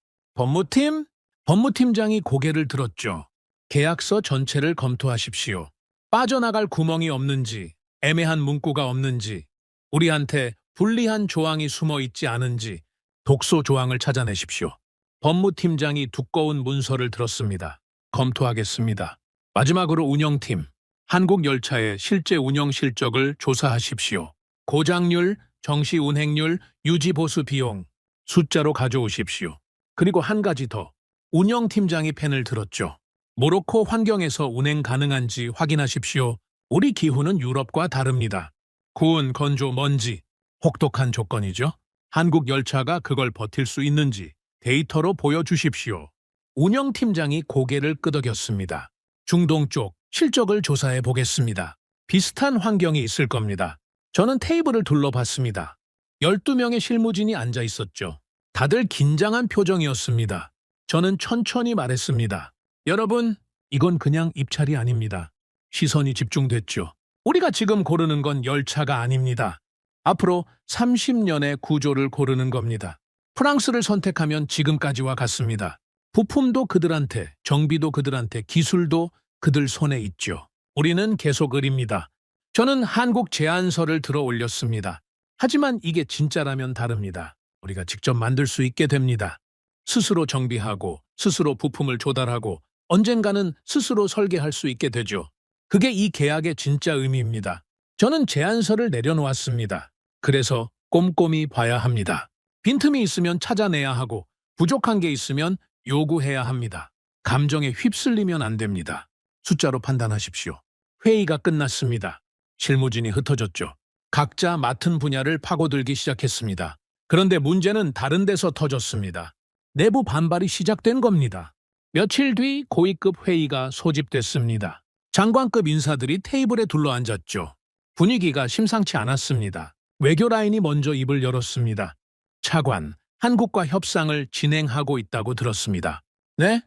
법무팀장이 고개를 들었죠. 계약서 전체를 검토하십시오. 빠져나갈 구멍이 없는지, 애매한 문구가 없는지, 우리한테 불리한 조항이 숨어 있지 않은지 독소 조항을 찾아내십시오. 법무팀장이 두꺼운 문서를 들었습니다. 검토하겠습니다. 마지막으로 운영팀, 한국열차의 실제 운영 실적을 조사하십시오. 고장률, 정시 운행률, 유지 보수 비용, 숫자로 가져오십시오. 그리고 한 가지 더, 운영팀장이 펜을 들었죠. 모로코 환경에서 운행 가능한지 확인하십시오. 우리 기후는 유럽과 다릅니다. 고온, 건조, 먼지, 혹독한 조건이죠. 한국 열차가 그걸 버틸 수 있는지 데이터로 보여주십시오. 운영팀장이 고개를 끄덕였습니다. 중동 쪽 실적을 조사해 보겠습니다. 비슷한 환경이 있을 겁니다. 저는 테이블을 둘러봤습니다. 12명의 실무진이 앉아 있었죠. 다들 긴장한 표정이었습니다. 저는 천천히 말했습니다. 여러분, 이건 그냥 입찰이 아닙니다. 시선이 집중됐죠. 우리가 지금 고르는 건 열차가 아닙니다. 앞으로 30년의 구조를 고르는 겁니다. 프랑스를 선택하면 지금까지와 같습니다. 부품도 그들한테, 정비도 그들한테, 기술도 그들 손에 있죠. 우리는 계속 의립니다. 저는 한국 제안서를 들어 올렸습니다. 하지만 이게 진짜라면 다릅니다. 우리가 직접 만들 수 있게 됩니다. 스스로 정비하고, 스스로 부품을 조달하고, 언젠가는 스스로 설계할 수 있게 되죠. 그게 이 계약의 진짜 의미입니다. 저는 제안서를 내려놓았습니다. 그래서 꼼꼼히 봐야 합니다. 빈틈이 있으면 찾아내야 하고, 부족한 게 있으면 요구해야 합니다. 감정에 휩쓸리면 안 됩니다. 숫자로 판단하십시오. 회의가 끝났습니다. 실무진이 흩어졌죠. 각자 맡은 분야를 파고들기 시작했습니다. 그런데 문제는 다른 데서 터졌습니다. 내부 반발이 시작된 겁니다. 며칠 뒤 고위급 회의가 소집됐습니다. 장관급 인사들이 테이블에 둘러앉았죠. 분위기가 심상치 않았습니다. 외교 라인이 먼저 입을 열었습니다. 차관, 한국과 협상을 진행하고 있다고 들었습니다. 네?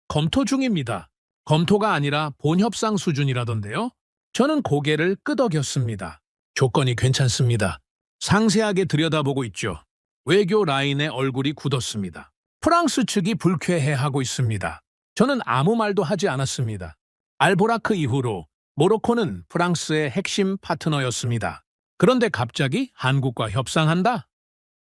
검토 중입니다. 검토가 아니라 본협상 수준이라던데요? 저는 고개를 끄덕였습니다. 조건이 괜찮습니다. 상세하게 들여다보고 있죠. 외교 라인의 얼굴이 굳었습니다. 프랑스 측이 불쾌해하고 있습니다. 저는 아무 말도 하지 않았습니다. 알보라크 이후로 모로코는 프랑스의 핵심 파트너였습니다. 그런데 갑자기 한국과 협상한다?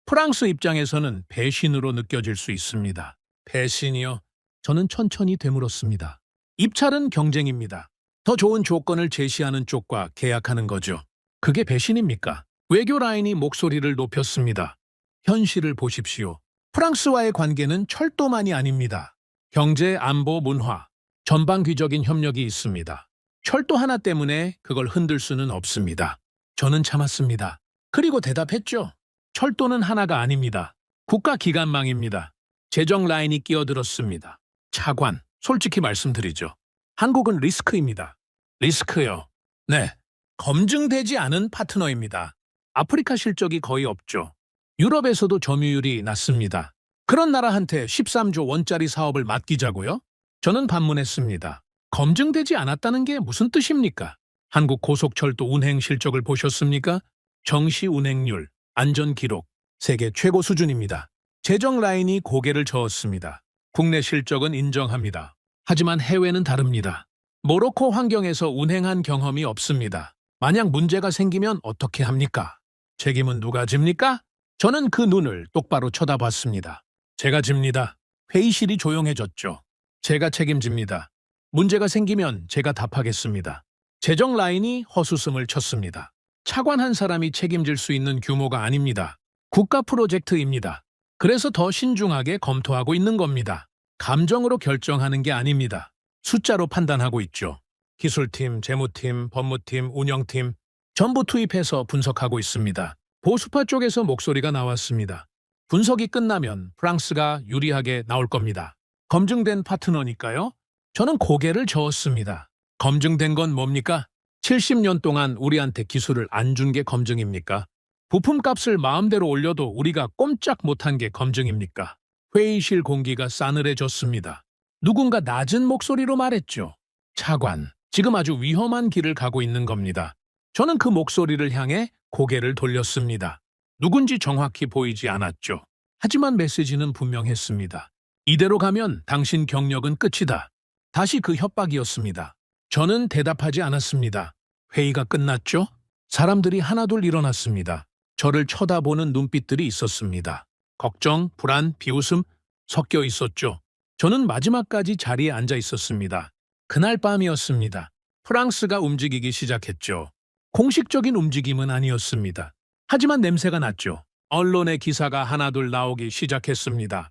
프랑스 입장에서는 배신으로 느껴질 수 있습니다. 배신이요? 저는 천천히 되물었습니다. 입찰은 경쟁입니다. 더 좋은 조건을 제시하는 쪽과 계약하는 거죠. 그게 배신입니까? 외교 라인이 목소리를 높였습니다. 현실을 보십시오. 프랑스와의 관계는 철도만이 아닙니다. 경제, 안보, 문화, 전방위적인 협력이 있습니다. 철도 하나 때문에 그걸 흔들 수는 없습니다. 저는 참았습니다. 그리고 대답했죠. 철도는 하나가 아닙니다. 국가기관망입니다. 재정 라인이 끼어들었습니다. 차관, 솔직히 말씀드리죠. 한국은 리스크입니다. 리스크요. 네, 검증되지 않은 파트너입니다. 아프리카 실적이 거의 없죠. 유럽에서도 점유율이 낮습니다. 그런 나라한테 13조 원짜리 사업을 맡기자고요? 저는 반문했습니다. 검증되지 않았다는 게 무슨 뜻입니까? 한국 고속철도 운행 실적을 보셨습니까? 정시 운행률, 안전 기록, 세계 최고 수준입니다. 재정 라인이 고개를 저었습니다. 국내 실적은 인정합니다. 하지만 해외는 다릅니다. 모로코 환경에서 운행한 경험이 없습니다. 만약 문제가 생기면 어떻게 합니까? 책임은 누가 집니까? 저는 그 눈을 똑바로 쳐다봤습니다. 제가 집니다. 회의실이 조용해졌죠. 제가 책임집니다. 문제가 생기면 제가 답하겠습니다. 재정 라인이 헛웃음을 쳤습니다. 차관 한 사람이 책임질 수 있는 규모가 아닙니다. 국가 프로젝트입니다. 그래서 더 신중하게 검토하고 있는 겁니다. 감정으로 결정하는 게 아닙니다. 숫자로 판단하고 있죠. 기술팀, 재무팀, 법무팀, 운영팀 전부 투입해서 분석하고 있습니다. 보수파 쪽에서 목소리가 나왔습니다. 분석이 끝나면 프랑스가 유리하게 나올 겁니다. 검증된 파트너니까요. 저는 고개를 저었습니다. 검증된 건 뭡니까? 70년 동안 우리한테 기술을 안 준 게 검증입니까? 부품값을 마음대로 올려도 우리가 꼼짝 못한 게 검증입니까? 회의실 공기가 싸늘해졌습니다. 누군가 낮은 목소리로 말했죠. 차관, 지금 아주 위험한 길을 가고 있는 겁니다. 저는 그 목소리를 향해 고개를 돌렸습니다. 누군지 정확히 보이지 않았죠. 하지만 메시지는 분명했습니다. 이대로 가면 당신 경력은 끝이다. 다시 그 협박이었습니다. 저는 대답하지 않았습니다. 회의가 끝났죠? 사람들이 하나둘 일어났습니다. 저를 쳐다보는 눈빛들이 있었습니다. 걱정, 불안, 비웃음 섞여 있었죠. 저는 마지막까지 자리에 앉아 있었습니다. 그날 밤이었습니다. 프랑스가 움직이기 시작했죠. 공식적인 움직임은 아니었습니다. 하지만 냄새가 났죠. 언론의 기사가 하나둘 나오기 시작했습니다.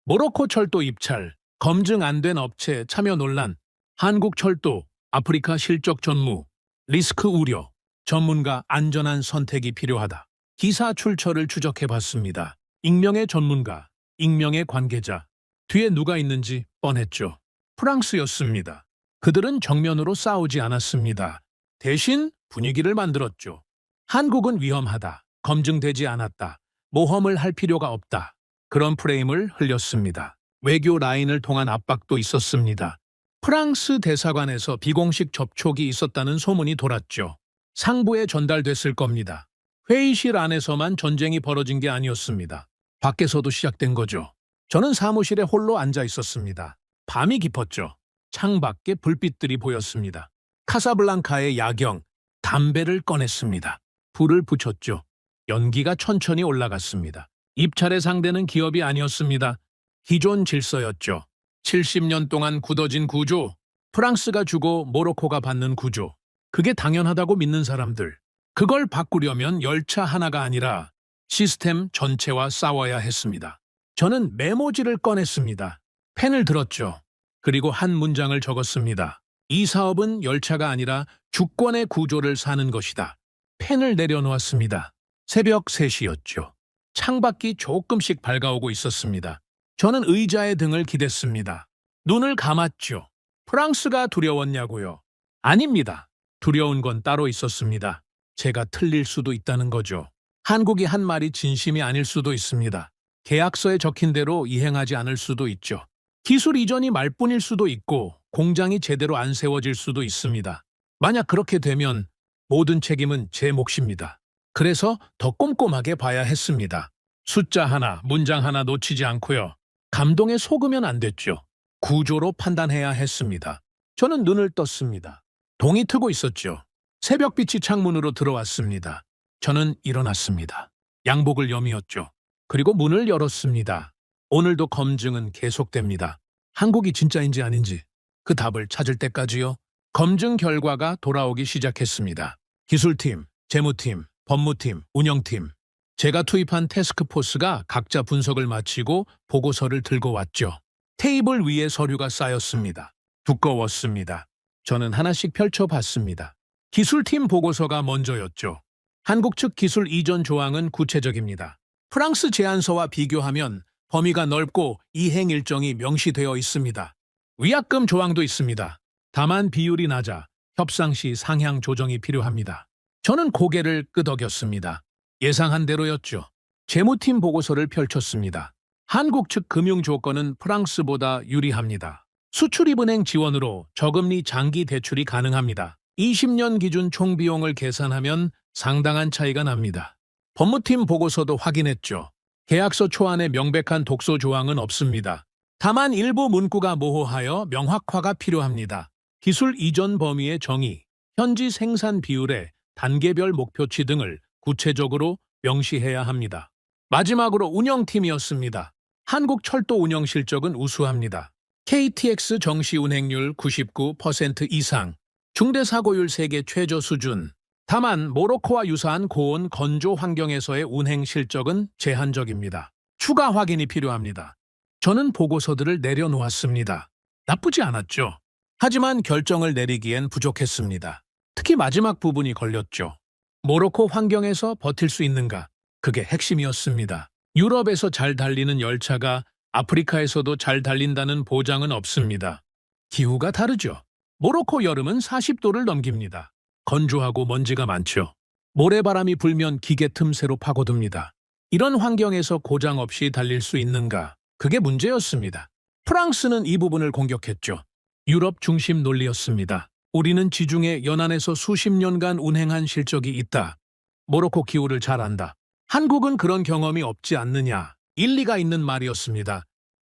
모로코 철도 입찰, 검증 안 된 업체 참여 논란, 한국 철도, 아프리카 실적 전무, 리스크 우려, 전문가 안전한 선택이 필요하다. 기사 출처를 추적해봤습니다. 익명의 전문가, 익명의 관계자, 뒤에 누가 있는지 뻔했죠. 프랑스였습니다. 그들은 정면으로 싸우지 않았습니다. 대신 분위기를 만들었죠. 한국은 위험하다. 검증되지 않았다. 모험을 할 필요가 없다. 그런 프레임을 흘렸습니다. 외교 라인을 통한 압박도 있었습니다. 프랑스 대사관에서 비공식 접촉이 있었다는 소문이 돌았죠. 상부에 전달됐을 겁니다. 회의실 안에서만 전쟁이 벌어진 게 아니었습니다. 밖에서도 시작된 거죠. 저는 사무실에 홀로 앉아 있었습니다. 밤이 깊었죠. 창밖에 불빛들이 보였습니다. 카사블랑카의 야경, 담배를 꺼냈습니다. 불을 붙였죠. 연기가 천천히 올라갔습니다. 입찰의 상대는 기업이 아니었습니다. 기존 질서였죠. 70년 동안 굳어진 구조, 프랑스가 주고 모로코가 받는 구조. 그게 당연하다고 믿는 사람들. 그걸 바꾸려면 열차 하나가 아니라 시스템 전체와 싸워야 했습니다. 저는 메모지를 꺼냈습니다. 펜을 들었죠. 그리고 한 문장을 적었습니다. 이 사업은 열차가 아니라 주권의 구조를 사는 것이다. 펜을 내려놓았습니다. 새벽 3시였죠. 창밖이 조금씩 밝아오고 있었습니다. 저는 의자의 등을 기댔습니다. 눈을 감았죠. 프랑스가 두려웠냐고요? 아닙니다. 두려운 건 따로 있었습니다. 제가 틀릴 수도 있다는 거죠. 한국이 한 말이 진심이 아닐 수도 있습니다. 계약서에 적힌 대로 이행하지 않을 수도 있죠. 기술 이전이 말뿐일 수도 있고 공장이 제대로 안 세워질 수도 있습니다. 만약 그렇게 되면 모든 책임은 제 몫입니다. 그래서 더 꼼꼼하게 봐야 했습니다. 숫자 하나, 문장 하나 놓치지 않고요. 감동에 속으면 안 됐죠. 구조로 판단해야 했습니다. 저는 눈을 떴습니다. 동이 트고 있었죠. 새벽빛이 창문으로 들어왔습니다. 저는 일어났습니다. 양복을 여미었죠. 그리고 문을 열었습니다. 오늘도 검증은 계속됩니다. 한국이 진짜인지 아닌지 그 답을 찾을 때까지요. 검증 결과가 돌아오기 시작했습니다. 기술팀, 재무팀, 법무팀, 운영팀. 제가 투입한 태스크포스가 각자 분석을 마치고 보고서를 들고 왔죠. 테이블 위에 서류가 쌓였습니다. 두꺼웠습니다. 저는 하나씩 펼쳐봤습니다. 기술팀 보고서가 먼저였죠. 한국 측 기술 이전 조항은 구체적입니다. 프랑스 제안서와 비교하면 범위가 넓고 이행 일정이 명시되어 있습니다. 위약금 조항도 있습니다. 다만 비율이 낮아 협상 시 상향 조정이 필요합니다. 저는 고개를 끄덕였습니다. 예상한 대로였죠. 재무팀 보고서를 펼쳤습니다. 한국 측 금융 조건은 프랑스보다 유리합니다. 수출입은행 지원으로 저금리 장기 대출이 가능합니다. 20년 기준 총 비용을 계산하면 상당한 차이가 납니다. 법무팀 보고서도 확인했죠. 계약서 초안에 명백한 독소 조항은 없습니다. 다만 일부 문구가 모호하여 명확화가 필요합니다. 기술 이전 범위의 정의, 현지 생산 비율의 단계별 목표치 등을 구체적으로 명시해야 합니다. 마지막으로 운영팀이었습니다. 한국철도 운영 실적은 우수합니다. KTX 정시 운행률 99% 이상, 중대사고율 세계 최저 수준. 다만 모로코와 유사한 고온 건조 환경에서의 운행 실적은 제한적입니다. 추가 확인이 필요합니다. 저는 보고서들을 내려놓았습니다. 나쁘지 않았죠. 하지만 결정을 내리기엔 부족했습니다. 특히 마지막 부분이 걸렸죠. 모로코 환경에서 버틸 수 있는가? 그게 핵심이었습니다. 유럽에서 잘 달리는 열차가 아프리카에서도 잘 달린다는 보장은 없습니다. 기후가 다르죠. 모로코 여름은 40도를 넘깁니다. 건조하고 먼지가 많죠. 모래바람이 불면 기계 틈새로 파고듭니다. 이런 환경에서 고장 없이 달릴 수 있는가? 그게 문제였습니다. 프랑스는 이 부분을 공격했죠. 유럽 중심 논리였습니다. 우리는 지중해 연안에서 수십 년간 운행한 실적이 있다. 모로코 기후를 잘 안다. 한국은 그런 경험이 없지 않느냐. 일리가 있는 말이었습니다.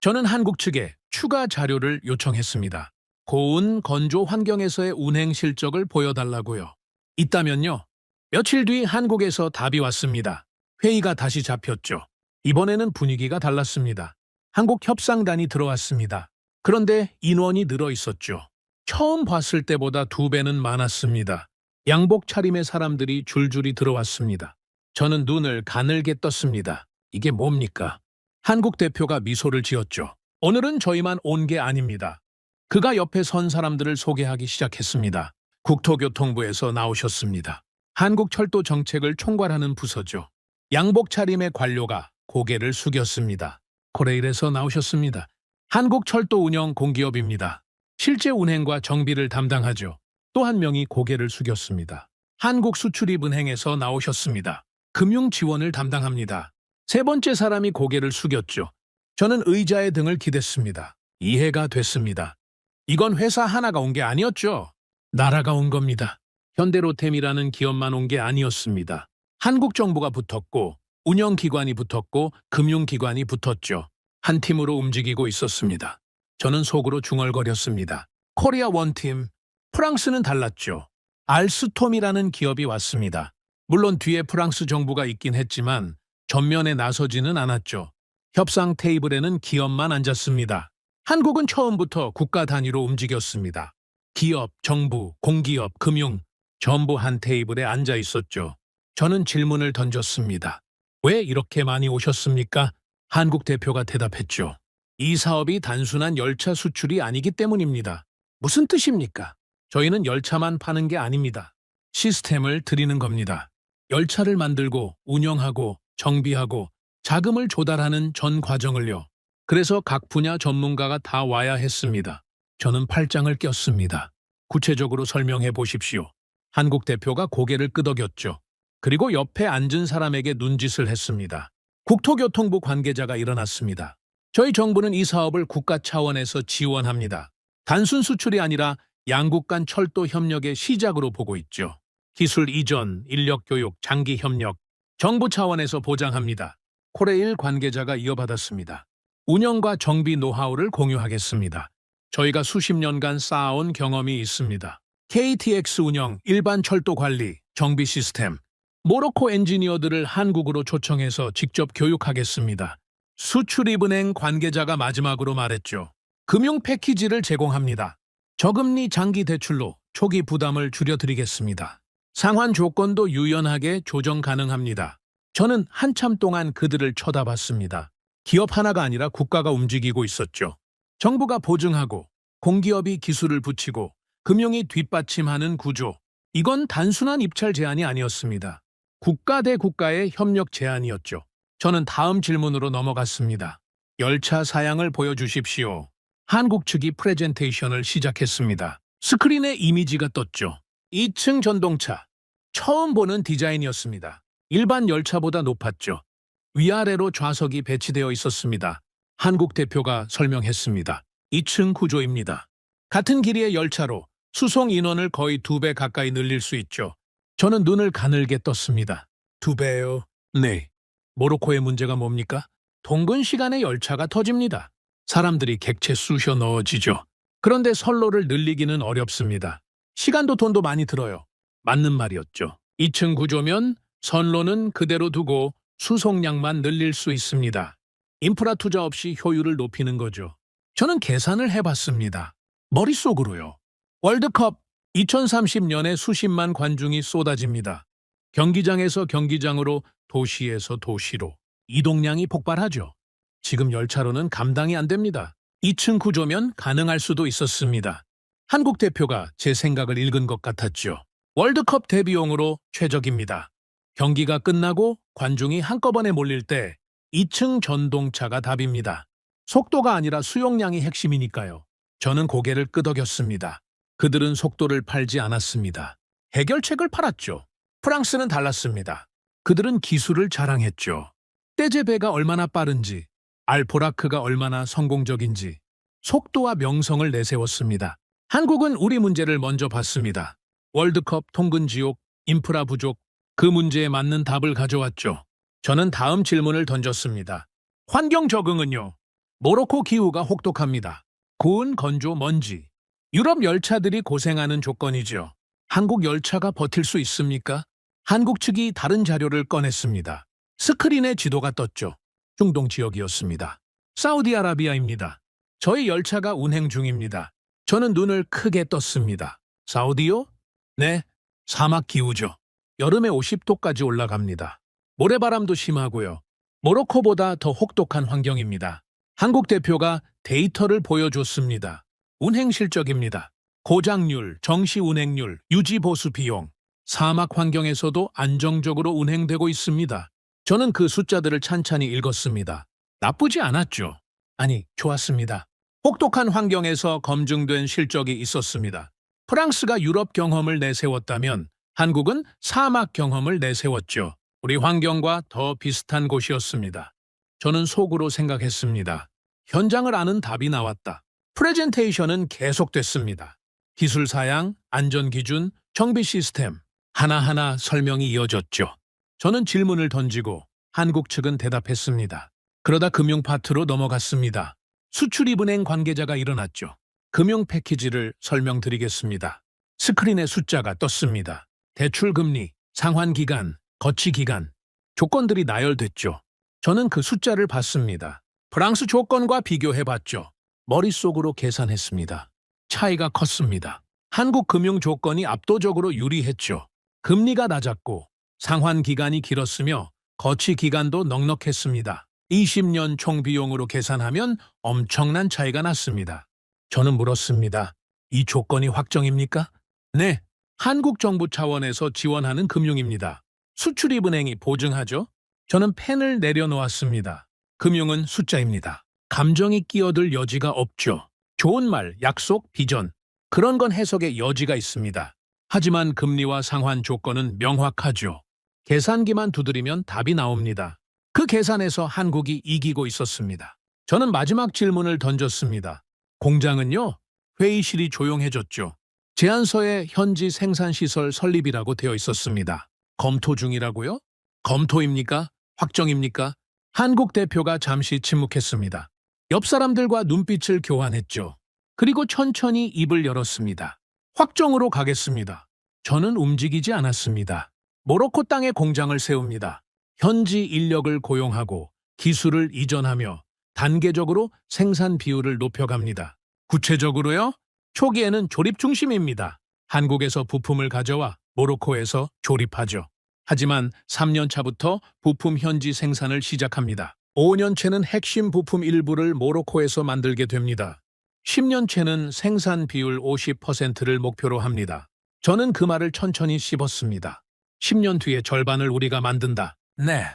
저는 한국 측에 추가 자료를 요청했습니다. 고온, 건조 환경에서의 운행 실적을 보여달라고요. 있다면요. 며칠 뒤 한국에서 답이 왔습니다. 회의가 다시 잡혔죠. 이번에는 분위기가 달랐습니다. 한국 협상단이 들어왔습니다. 그런데 인원이 늘어 있었죠. 처음 봤을 때보다 2배는 많았습니다. 양복 차림의 사람들이 줄줄이 들어왔습니다. 저는 눈을 가늘게 떴습니다. 이게 뭡니까? 한국 대표가 미소를 지었죠. 오늘은 저희만 온 게 아닙니다. 그가 옆에 선 사람들을 소개하기 시작했습니다. 국토교통부에서 나오셨습니다. 한국철도 정책을 총괄하는 부서죠. 양복 차림의 관료가 고개를 숙였습니다. 코레일에서 나오셨습니다. 한국철도 운영 공기업입니다. 실제 운행과 정비를 담당하죠. 또 한 명이 고개를 숙였습니다. 한국수출입은행에서 나오셨습니다. 금융 지원을 담당합니다. 세 번째 사람이 고개를 숙였죠. 저는 의자의 등을 기댔습니다. 이해가 됐습니다. 이건 회사 하나가 온 게 아니었죠. 나라가 온 겁니다. 현대로템이라는 기업만 온 게 아니었습니다. 한국 정부가 붙었고 운영기관이 붙었고 금융기관이 붙었죠. 한 팀으로 움직이고 있었습니다. 저는 속으로 중얼거렸습니다. 코리아 원팀, 프랑스는 달랐죠. 알스톰이라는 기업이 왔습니다. 물론 뒤에 프랑스 정부가 있긴 했지만 전면에 나서지는 않았죠. 협상 테이블에는 기업만 앉았습니다. 한국은 처음부터 국가 단위로 움직였습니다. 기업, 정부, 공기업, 금융 전부 한 테이블에 앉아 있었죠. 저는 질문을 던졌습니다. 왜 이렇게 많이 오셨습니까? 한국 대표가 대답했죠. 이 사업이 단순한 열차 수출이 아니기 때문입니다. 무슨 뜻입니까? 저희는 열차만 파는 게 아닙니다. 시스템을 드리는 겁니다. 열차를 만들고 운영하고 정비하고 자금을 조달하는 전 과정을요. 그래서 각 분야 전문가가 다 와야 했습니다. 저는 팔짱을 꼈습니다. 구체적으로 설명해 보십시오. 한국 대표가 고개를 끄덕였죠. 그리고 옆에 앉은 사람에게 눈짓을 했습니다. 국토교통부 관계자가 일어났습니다. 저희 정부는 이 사업을 국가 차원에서 지원합니다. 단순 수출이 아니라 양국 간 철도 협력의 시작으로 보고 있죠. 기술 이전, 인력 교육, 장기 협력, 정부 차원에서 보장합니다. 코레일 관계자가 이어받았습니다. 운영과 정비 노하우를 공유하겠습니다. 저희가 수십 년간 쌓아온 경험이 있습니다. KTX 운영, 일반 철도 관리, 정비 시스템, 모로코 엔지니어들을 한국으로 초청해서 직접 교육하겠습니다. 수출입은행 관계자가 마지막으로 말했죠. 금융 패키지를 제공합니다. 저금리 장기 대출로 초기 부담을 줄여드리겠습니다. 상환 조건도 유연하게 조정 가능합니다. 저는 한참 동안 그들을 쳐다봤습니다. 기업 하나가 아니라 국가가 움직이고 있었죠. 정부가 보증하고 공기업이 기술을 붙이고 금융이 뒷받침하는 구조. 이건 단순한 입찰 제한이 아니었습니다. 국가 대 국가의 협력 제안이었죠. 저는 다음 질문으로 넘어갔습니다. 열차 사양을 보여주십시오. 한국 측이 프레젠테이션을 시작했습니다. 스크린에 이미지가 떴죠. 2층 전동차. 처음 보는 디자인이었습니다. 일반 열차보다 높았죠. 위아래로 좌석이 배치되어 있었습니다. 한국 대표가 설명했습니다. 2층 구조입니다. 같은 길이의 열차로 수송 인원을 거의 2배 가까이 늘릴 수 있죠. 저는 눈을 가늘게 떴습니다. 2배요? 네. 모로코의 문제가 뭡니까? 동근 시간에 열차가 터집니다. 사람들이 객체 쑤셔 넣어지죠. 그런데 선로를 늘리기는 어렵습니다. 시간도 돈도 많이 들어요. 맞는 말이었죠. 2층 구조면 선로는 그대로 두고 수송량만 늘릴 수 있습니다. 인프라 투자 없이 효율을 높이는 거죠. 저는 계산을 해봤습니다. 머릿속으로요. 월드컵 2030년에 수십만 관중이 쏟아집니다. 경기장에서 경기장으로 도시에서 도시로 이동량이 폭발하죠. 지금 열차로는 감당이 안 됩니다. 2층 구조면 가능할 수도 있었습니다. 한국 대표가 제 생각을 읽은 것 같았죠. 월드컵 대비용으로 최적입니다. 경기가 끝나고 관중이 한꺼번에 몰릴 때 2층 전동차가 답입니다. 속도가 아니라 수용량이 핵심이니까요. 저는 고개를 끄덕였습니다. 그들은 속도를 팔지 않았습니다. 해결책을 팔았죠. 프랑스는 달랐습니다. 그들은 기술을 자랑했죠. 떼제베가 얼마나 빠른지, 알포라크가 얼마나 성공적인지, 속도와 명성을 내세웠습니다. 한국은 우리 문제를 먼저 봤습니다. 월드컵 통근 지옥, 인프라 부족, 그 문제에 맞는 답을 가져왔죠. 저는 다음 질문을 던졌습니다. 환경 적응은요? 모로코 기후가 혹독합니다. 고온, 건조, 먼지. 유럽 열차들이 고생하는 조건이죠. 한국 열차가 버틸 수 있습니까? 한국 측이 다른 자료를 꺼냈습니다. 스크린에 지도가 떴죠. 중동 지역이었습니다. 사우디아라비아입니다. 저희 열차가 운행 중입니다. 저는 눈을 크게 떴습니다. 사우디요? 네, 사막 기후죠. 여름에 50도까지 올라갑니다. 모래바람도 심하고요. 모로코보다 더 혹독한 환경입니다. 한국 대표가 데이터를 보여줬습니다. 운행 실적입니다. 고장률, 정시 운행률, 유지 보수 비용, 사막 환경에서도 안정적으로 운행되고 있습니다. 저는 그 숫자들을 찬찬히 읽었습니다. 나쁘지 않았죠. 아니, 좋았습니다. 혹독한 환경에서 검증된 실적이 있었습니다. 프랑스가 유럽 경험을 내세웠다면 한국은 사막 경험을 내세웠죠. 우리 환경과 더 비슷한 곳이었습니다. 저는 속으로 생각했습니다. 현장을 아는 답이 나왔다. 프레젠테이션은 계속됐습니다. 기술 사양, 안전 기준, 정비 시스템, 하나하나 설명이 이어졌죠. 저는 질문을 던지고 한국 측은 대답했습니다. 그러다 금융 파트로 넘어갔습니다. 수출입은행 관계자가 일어났죠. 금융 패키지를 설명드리겠습니다. 스크린에 숫자가 떴습니다. 대출 금리, 상환 기간, 거치 기간, 조건들이 나열됐죠. 저는 그 숫자를 봤습니다. 프랑스 조건과 비교해봤죠. 머릿속으로 계산했습니다. 차이가 컸습니다. 한국 금융 조건이 압도적으로 유리했죠. 금리가 낮았고 상환 기간이 길었으며 거치 기간도 넉넉했습니다. 20년 총 비용으로 계산하면 엄청난 차이가 났습니다. 저는 물었습니다. 이 조건이 확정입니까? 네, 한국 정부 차원에서 지원하는 금융입니다. 수출입은행이 보증하죠? 저는 펜을 내려놓았습니다. 금융은 숫자입니다. 감정이 끼어들 여지가 없죠. 좋은 말, 약속, 비전, 그런 건 해석의 여지가 있습니다. 하지만 금리와 상환 조건은 명확하죠. 계산기만 두드리면 답이 나옵니다. 그 계산에서 한국이 이기고 있었습니다. 저는 마지막 질문을 던졌습니다. 공장은요? 회의실이 조용해졌죠. 제안서에 현지 생산시설 설립이라고 되어 있었습니다. 검토 중이라고요? 검토입니까? 확정입니까? 한국 대표가 잠시 침묵했습니다. 옆 사람들과 눈빛을 교환했죠. 그리고 천천히 입을 열었습니다. 확정으로 가겠습니다. 저는 움직이지 않았습니다. 모로코 땅에 공장을 세웁니다. 현지 인력을 고용하고 기술을 이전하며 단계적으로 생산 비율을 높여갑니다. 구체적으로요? 초기에는 조립 중심입니다. 한국에서 부품을 가져와 모로코에서 조립하죠. 하지만 3년 차부터 부품 현지 생산을 시작합니다. 5년 채는 핵심 부품 일부를 모로코에서 만들게 됩니다. 10년 채는 생산 비율 50%를 목표로 합니다. 저는 그 말을 천천히 씹었습니다. 10년 뒤에 절반을 우리가 만든다. 네.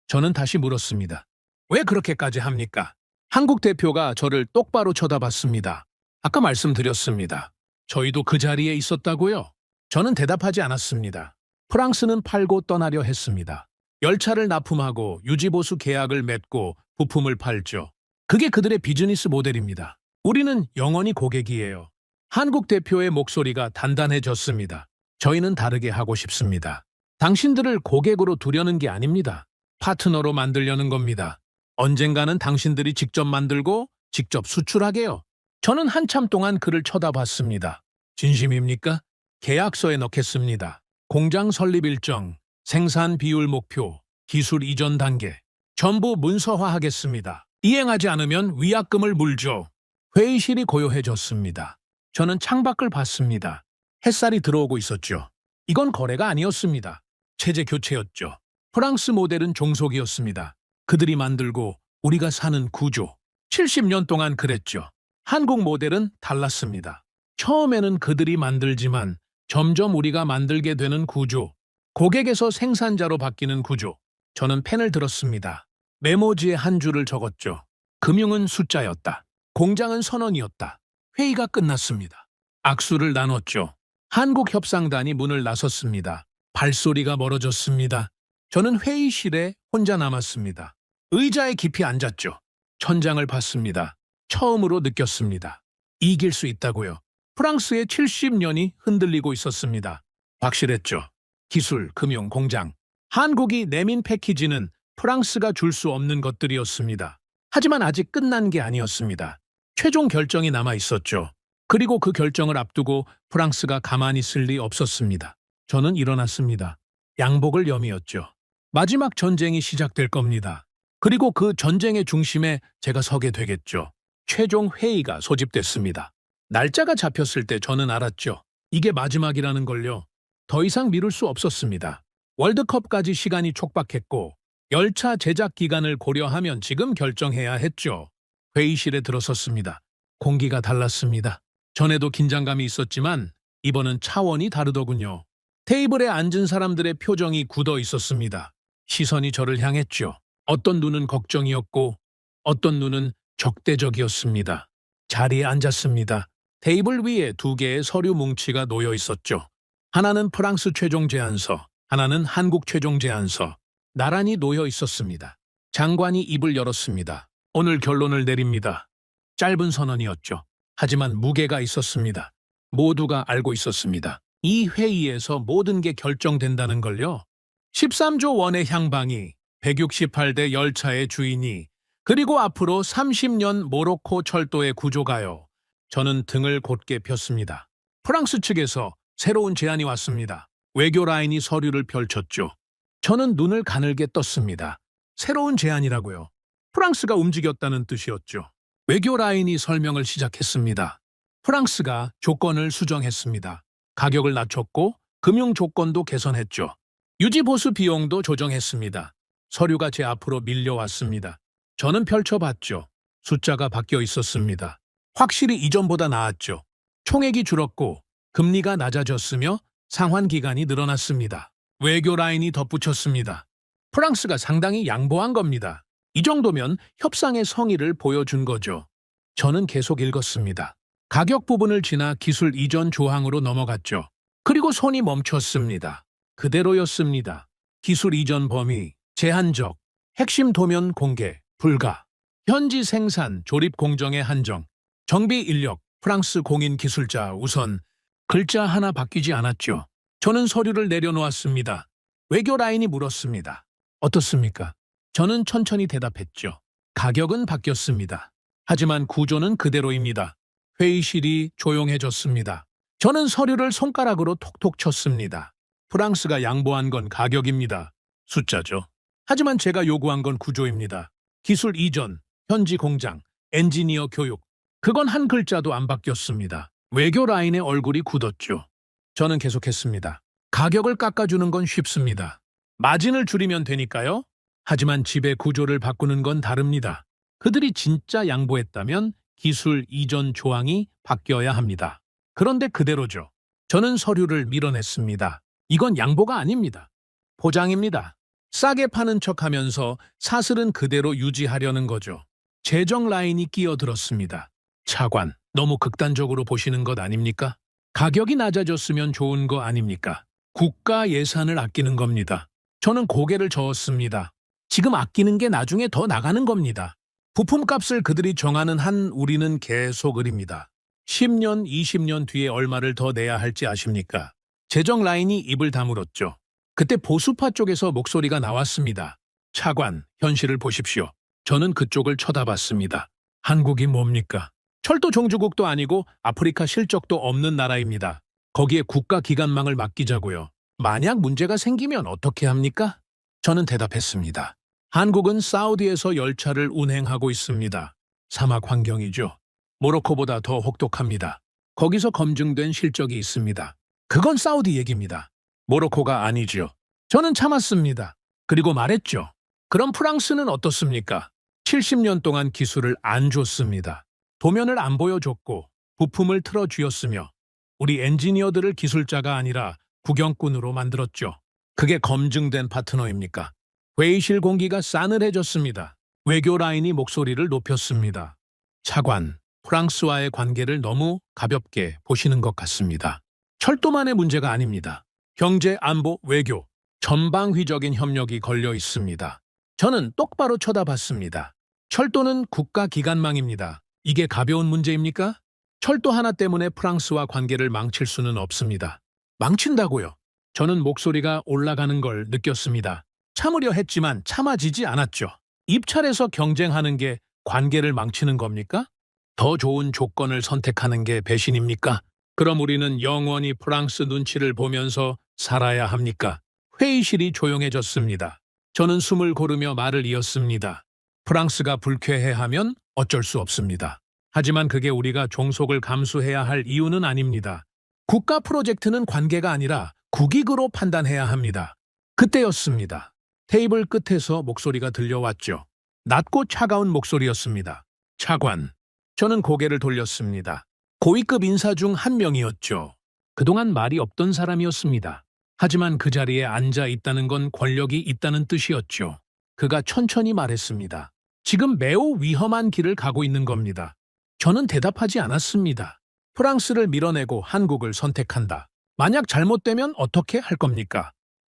저는 다시 물었습니다. 왜 그렇게까지 합니까? 한국 대표가 저를 똑바로 쳐다봤습니다. 아까 말씀드렸습니다. 저희도 그 자리에 있었다고요? 저는 대답하지 않았습니다. 프랑스는 팔고 떠나려 했습니다. 열차를 납품하고 유지보수 계약을 맺고 부품을 팔죠. 그게 그들의 비즈니스 모델입니다. 우리는 영원히 고객이에요. 한국 대표의 목소리가 단단해졌습니다. 저희는 다르게 하고 싶습니다. 당신들을 고객으로 두려는 게 아닙니다. 파트너로 만들려는 겁니다. 언젠가는 당신들이 직접 만들고 직접 수출하게요. 저는 한참 동안 그를 쳐다봤습니다. 진심입니까? 계약서에 넣겠습니다. 공장 설립 일정, 생산 비율 목표, 기술 이전 단계, 전부 문서화하겠습니다. 이행하지 않으면 위약금을 물죠. 회의실이 고요해졌습니다. 저는 창밖을 봤습니다. 햇살이 들어오고 있었죠. 이건 거래가 아니었습니다. 체제 교체였죠. 프랑스 모델은 종속이었습니다. 그들이 만들고 우리가 사는 구조. 70년 동안 그랬죠. 한국 모델은 달랐습니다. 처음에는 그들이 만들지만 점점 우리가 만들게 되는 구조. 고객에서 생산자로 바뀌는 구조. 저는 펜을 들었습니다. 메모지에 한 줄을 적었죠. 금융은 숫자였다. 공장은 선언이었다. 회의가 끝났습니다. 악수를 나눴죠. 한국협상단이 문을 나섰습니다. 발소리가 멀어졌습니다. 저는 회의실에 혼자 남았습니다. 의자에 깊이 앉았죠. 천장을 봤습니다. 처음으로 느꼈습니다. 이길 수 있다고요. 프랑스의 70년이 흔들리고 있었습니다. 확실했죠. 기술, 금융, 공장. 한국이 내민 패키지는 프랑스가 줄 수 없는 것들이었습니다. 하지만 아직 끝난 게 아니었습니다. 최종 결정이 남아 있었죠. 그리고 그 결정을 앞두고 프랑스가 가만히 있을 리 없었습니다. 저는 일어났습니다. 양복을 여미었죠. 마지막 전쟁이 시작될 겁니다. 그리고 그 전쟁의 중심에 제가 서게 되겠죠. 최종 회의가 소집됐습니다. 날짜가 잡혔을 때 저는 알았죠. 이게 마지막이라는 걸요. 더 이상 미룰 수 없었습니다. 월드컵까지 시간이 촉박했고 열차 제작 기간을 고려하면 지금 결정해야 했죠. 회의실에 들어섰습니다. 공기가 달랐습니다. 전에도 긴장감이 있었지만 이번은 차원이 다르더군요. 테이블에 앉은 사람들의 표정이 굳어 있었습니다. 시선이 저를 향했죠. 어떤 눈은 걱정이었고 어떤 눈은 적대적이었습니다. 자리에 앉았습니다. 테이블 위에 2개의 서류 뭉치가 놓여 있었죠. 하나는 프랑스 최종 제안서, 하나는 한국 최종 제안서. 나란히 놓여 있었습니다. 장관이 입을 열었습니다. 오늘 결론을 내립니다. 짧은 선언이었죠. 하지만 무게가 있었습니다. 모두가 알고 있었습니다. 이 회의에서 모든 게 결정된다는 걸요. 13조 원의 향방이, 168대 열차의 주인이, 그리고 앞으로 30년 모로코 철도의 구조가요. 저는 등을 곧게 폈습니다. 프랑스 측에서 새로운 제안이 왔습니다. 외교 라인이 서류를 펼쳤죠. 저는 눈을 가늘게 떴습니다. 새로운 제안이라고요. 프랑스가 움직였다는 뜻이었죠. 외교 라인이 설명을 시작했습니다. 프랑스가 조건을 수정했습니다. 가격을 낮췄고 금융 조건도 개선했죠. 유지보수 비용도 조정했습니다. 서류가 제 앞으로 밀려왔습니다. 저는 펼쳐봤죠. 숫자가 바뀌어 있었습니다. 확실히 이전보다 나았죠. 총액이 줄었고 금리가 낮아졌으며 상환 기간이 늘어났습니다. 외교 라인이 덧붙였습니다. 프랑스가 상당히 양보한 겁니다. 이 정도면 협상의 성의를 보여준 거죠. 저는 계속 읽었습니다. 가격 부분을 지나 기술 이전 조항으로 넘어갔죠. 그리고 손이 멈췄습니다. 그대로였습니다. 기술 이전 범위, 제한적, 핵심 도면 공개, 불가, 현지 생산, 조립 공정의 한정, 정비 인력, 프랑스 공인 기술자 우선. 글자 하나 바뀌지 않았죠. 저는 서류를 내려놓았습니다. 외교 라인이 물었습니다. 어떻습니까? 저는 천천히 대답했죠. 가격은 바뀌었습니다. 하지만 구조는 그대로입니다. 회의실이 조용해졌습니다. 저는 서류를 손가락으로 톡톡 쳤습니다. 프랑스가 양보한 건 가격입니다. 숫자죠. 하지만 제가 요구한 건 구조입니다. 기술 이전, 현지 공장, 엔지니어 교육. 그건 한 글자도 안 바뀌었습니다. 외교 라인의 얼굴이 굳었죠. 저는 계속했습니다. 가격을 깎아주는 건 쉽습니다. 마진을 줄이면 되니까요. 하지만 지배 구조를 바꾸는 건 다릅니다. 그들이 진짜 양보했다면 기술 이전 조항이 바뀌어야 합니다. 그런데 그대로죠. 저는 서류를 밀어냈습니다. 이건 양보가 아닙니다. 포장입니다. 싸게 파는 척하면서 사슬은 그대로 유지하려는 거죠. 재정 라인이 끼어들었습니다. 차관, 너무 극단적으로 보시는 것 아닙니까? 가격이 낮아졌으면 좋은 거 아닙니까? 국가 예산을 아끼는 겁니다. 저는 고개를 저었습니다. 지금 아끼는 게 나중에 더 나가는 겁니다. 부품값을 그들이 정하는 한 우리는 계속 의립니다. 10년, 20년 뒤에 얼마를 더 내야 할지 아십니까? 재정 라인이 입을 다물었죠. 그때 보수파 쪽에서 목소리가 나왔습니다. 차관, 현실을 보십시오. 저는 그쪽을 쳐다봤습니다. 한국이 뭡니까? 철도 종주국도 아니고 아프리카 실적도 없는 나라입니다. 거기에 국가 기관망을 맡기자고요. 만약 문제가 생기면 어떻게 합니까? 저는 대답했습니다. 한국은 사우디에서 열차를 운행하고 있습니다. 사막 환경이죠. 모로코보다 더 혹독합니다. 거기서 검증된 실적이 있습니다. 그건 사우디 얘기입니다. 모로코가 아니죠. 저는 참았습니다. 그리고 말했죠. 그럼 프랑스는 어떻습니까? 70년 동안 기술을 안 줬습니다. 도면을 안 보여줬고 부품을 틀어쥐었으며 우리 엔지니어들을 기술자가 아니라 구경꾼으로 만들었죠. 그게 검증된 파트너입니까? 회의실 공기가 싸늘해졌습니다. 외교 라인이 목소리를 높였습니다. 차관, 프랑스와의 관계를 너무 가볍게 보시는 것 같습니다. 철도만의 문제가 아닙니다. 경제, 안보, 외교, 전방위적인 협력이 걸려 있습니다. 저는 똑바로 쳐다봤습니다. 철도는 국가 기관망입니다. 이게 가벼운 문제입니까? 철도 하나 때문에 프랑스와 관계를 망칠 수는 없습니다. 망친다고요. 저는 목소리가 올라가는 걸 느꼈습니다. 참으려 했지만 참아지지 않았죠. 입찰에서 경쟁하는 게 관계를 망치는 겁니까? 더 좋은 조건을 선택하는 게 배신입니까? 그럼 우리는 영원히 프랑스 눈치를 보면서 살아야 합니까? 회의실이 조용해졌습니다. 저는 숨을 고르며 말을 이었습니다. 프랑스가 불쾌해하면 어쩔 수 없습니다. 하지만 그게 우리가 종속을 감수해야 할 이유는 아닙니다. 국가 프로젝트는 관계가 아니라 국익으로 판단해야 합니다. 그때였습니다. 테이블 끝에서 목소리가 들려왔죠. 낮고 차가운 목소리였습니다. 차관. 저는 고개를 돌렸습니다. 고위급 인사 중 한 명이었죠. 그동안 말이 없던 사람이었습니다. 하지만 그 자리에 앉아 있다는 건 권력이 있다는 뜻이었죠. 그가 천천히 말했습니다. 지금 매우 위험한 길을 가고 있는 겁니다. 저는 대답하지 않았습니다. 프랑스를 밀어내고 한국을 선택한다. 만약 잘못되면 어떻게 할 겁니까?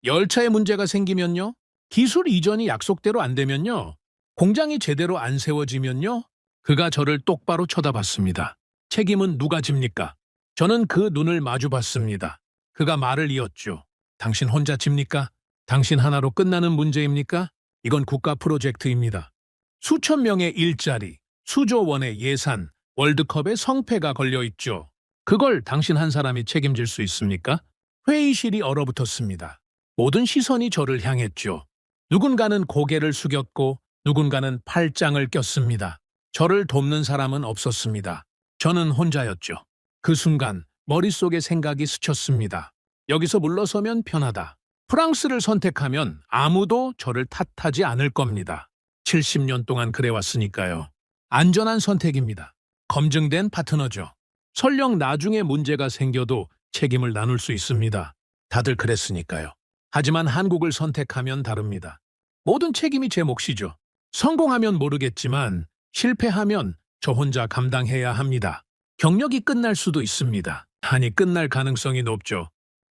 열차에 문제가 생기면요? 기술 이전이 약속대로 안 되면요? 공장이 제대로 안 세워지면요? 그가 저를 똑바로 쳐다봤습니다. 책임은 누가 집니까? 저는 그 눈을 마주봤습니다. 그가 말을 이었죠. 당신 혼자 집니까? 당신 하나로 끝나는 문제입니까? 이건 국가 프로젝트입니다. 수천 명의 일자리, 수조 원의 예산, 월드컵의 성패가 걸려 있죠. 그걸 당신 한 사람이 책임질 수 있습니까? 회의실이 얼어붙었습니다. 모든 시선이 저를 향했죠. 누군가는 고개를 숙였고 누군가는 팔짱을 꼈습니다. 저를 돕는 사람은 없었습니다. 저는 혼자였죠. 그 순간 머릿속에 생각이 스쳤습니다. 여기서 물러서면 편하다. 프랑스를 선택하면 아무도 저를 탓하지 않을 겁니다. 70년 동안 그래왔으니까요. 안전한 선택입니다. 검증된 파트너죠. 설령 나중에 문제가 생겨도 책임을 나눌 수 있습니다. 다들 그랬으니까요. 하지만 한국을 선택하면 다릅니다. 모든 책임이 제 몫이죠. 성공하면 모르겠지만 실패하면 저 혼자 감당해야 합니다. 경력이 끝날 수도 있습니다. 아니, 끝날 가능성이 높죠.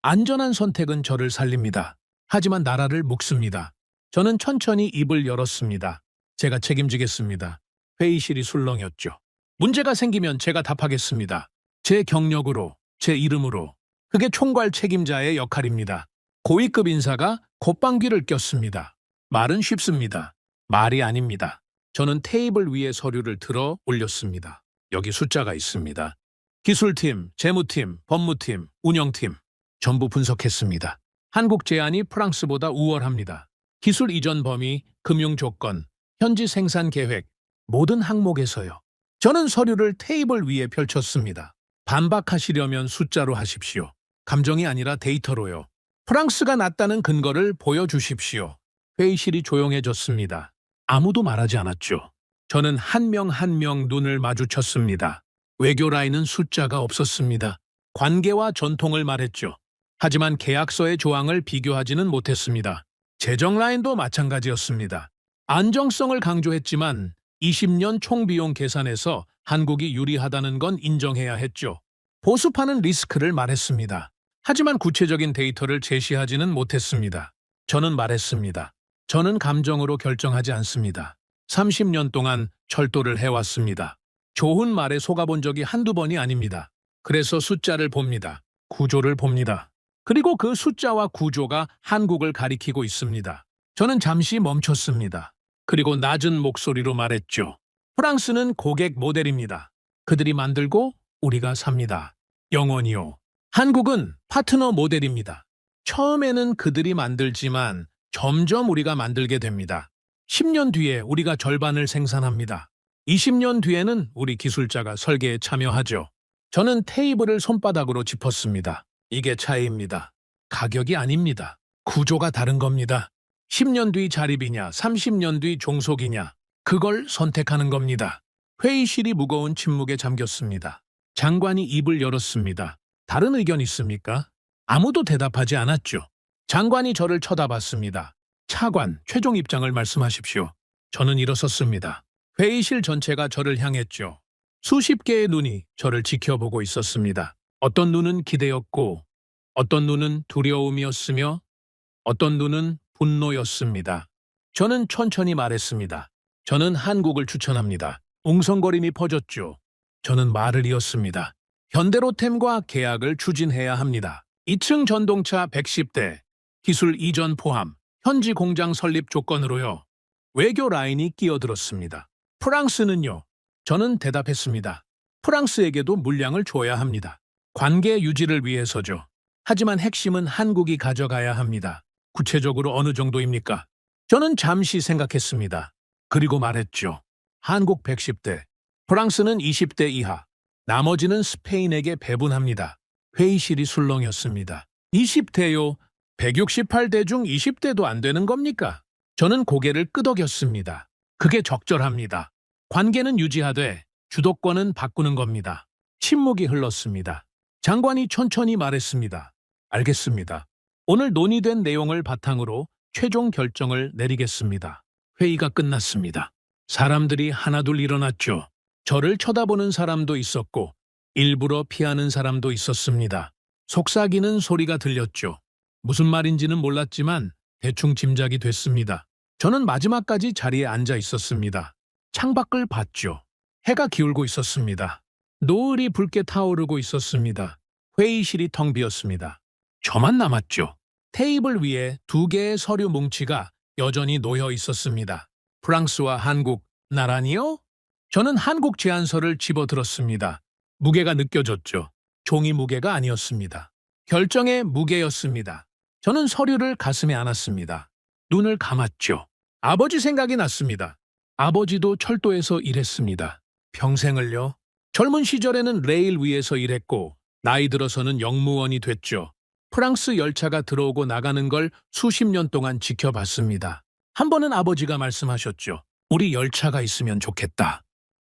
안전한 선택은 저를 살립니다. 하지만 나라를 묶습니다. 저는 천천히 입을 열었습니다. 제가 책임지겠습니다. 회의실이 술렁였죠. 문제가 생기면 제가 답하겠습니다. 제 경력으로, 제 이름으로. 그게 총괄 책임자의 역할입니다. 고위급 인사가 콧방귀를 꼈습니다. 말은 쉽습니다. 말이 아닙니다. 저는 테이블 위에 서류를 들어 올렸습니다. 여기 숫자가 있습니다. 기술팀, 재무팀, 법무팀, 운영팀 전부 분석했습니다. 한국 제안이 프랑스보다 우월합니다. 기술 이전 범위, 금융 조건, 현지 생산 계획, 모든 항목에서요. 저는 서류를 테이블 위에 펼쳤습니다. 반박하시려면 숫자로 하십시오. 감정이 아니라 데이터로요. 프랑스가 낫다는 근거를 보여주십시오. 회의실이 조용해졌습니다. 아무도 말하지 않았죠. 저는 한 명 한 명 눈을 마주쳤습니다. 외교 라인은 숫자가 없었습니다. 관계와 전통을 말했죠. 하지만 계약서의 조항을 비교하지는 못했습니다. 재정 라인도 마찬가지였습니다. 안정성을 강조했지만 20년 총비용 계산에서 한국이 유리하다는 건 인정해야 했죠. 보수파는 리스크를 말했습니다. 하지만 구체적인 데이터를 제시하지는 못했습니다. 저는 말했습니다. 저는 감정으로 결정하지 않습니다. 30년 동안 철도를 해왔습니다. 좋은 말에 속아본 적이 한두 번이 아닙니다. 그래서 숫자를 봅니다. 구조를 봅니다. 그리고 그 숫자와 구조가 한국을 가리키고 있습니다. 저는 잠시 멈췄습니다. 그리고 낮은 목소리로 말했죠. 프랑스는 고객 모델입니다. 그들이 만들고 우리가 삽니다. 영원히요. 한국은 파트너 모델입니다. 처음에는 그들이 만들지만 점점 우리가 만들게 됩니다. 10년 뒤에 우리가 절반을 생산합니다. 20년 뒤에는 우리 기술자가 설계에 참여하죠. 저는 테이블을 손바닥으로 짚었습니다. 이게 차이입니다. 가격이 아닙니다. 구조가 다른 겁니다. 10년 뒤 자립이냐, 30년 뒤 종속이냐, 그걸 선택하는 겁니다. 회의실이 무거운 침묵에 잠겼습니다. 장관이 입을 열었습니다. 다른 의견 있습니까? 아무도 대답하지 않았죠. 장관이 저를 쳐다봤습니다. 차관, 최종 입장을 말씀하십시오. 저는 일어섰습니다. 회의실 전체가 저를 향했죠. 수십 개의 눈이 저를 지켜보고 있었습니다. 어떤 눈은 기대였고, 어떤 눈은 두려움이었으며, 어떤 눈은 분노였습니다. 저는 천천히 말했습니다. 저는 한국을 추천합니다. 웅성거림이 퍼졌죠. 저는 말을 이었습니다. 현대로템과 계약을 추진해야 합니다. 2층 전동차 110대, 기술 이전 포함, 현지 공장 설립 조건으로요. 외교 라인이 끼어들었습니다. 프랑스는요. 저는 대답했습니다. 프랑스에게도 물량을 줘야 합니다. 관계 유지를 위해서죠. 하지만 핵심은 한국이 가져가야 합니다. 구체적으로 어느 정도입니까? 저는 잠시 생각했습니다. 그리고 말했죠. 한국 110대, 프랑스는 20대 이하, 나머지는 스페인에게 배분합니다. 회의실이 술렁였습니다. 20대요? 168대 중 20대도 안 되는 겁니까? 저는 고개를 끄덕였습니다. 그게 적절합니다. 관계는 유지하되 주도권은 바꾸는 겁니다. 침묵이 흘렀습니다. 장관이 천천히 말했습니다. 알겠습니다. 오늘 논의된 내용을 바탕으로 최종 결정을 내리겠습니다. 회의가 끝났습니다. 사람들이 하나둘 일어났죠. 저를 쳐다보는 사람도 있었고 일부러 피하는 사람도 있었습니다. 속삭이는 소리가 들렸죠. 무슨 말인지는 몰랐지만 대충 짐작이 됐습니다. 저는 마지막까지 자리에 앉아 있었습니다. 창밖을 봤죠. 해가 기울고 있었습니다. 노을이 붉게 타오르고 있었습니다. 회의실이 텅 비었습니다. 저만 남았죠. 테이블 위에 2개의 서류 뭉치가 여전히 놓여 있었습니다. 프랑스와 한국, 나란히요? 저는 한국 제안서를 집어들었습니다. 무게가 느껴졌죠. 종이 무게가 아니었습니다. 결정의 무게였습니다. 저는 서류를 가슴에 안았습니다. 눈을 감았죠. 아버지 생각이 났습니다. 아버지도 철도에서 일했습니다. 평생을요. 젊은 시절에는 레일 위에서 일했고 나이 들어서는 영무원이 됐죠. 프랑스 열차가 들어오고 나가는 걸 수십 년 동안 지켜봤습니다. 한 번은 아버지가 말씀하셨죠. 우리 열차가 있으면 좋겠다.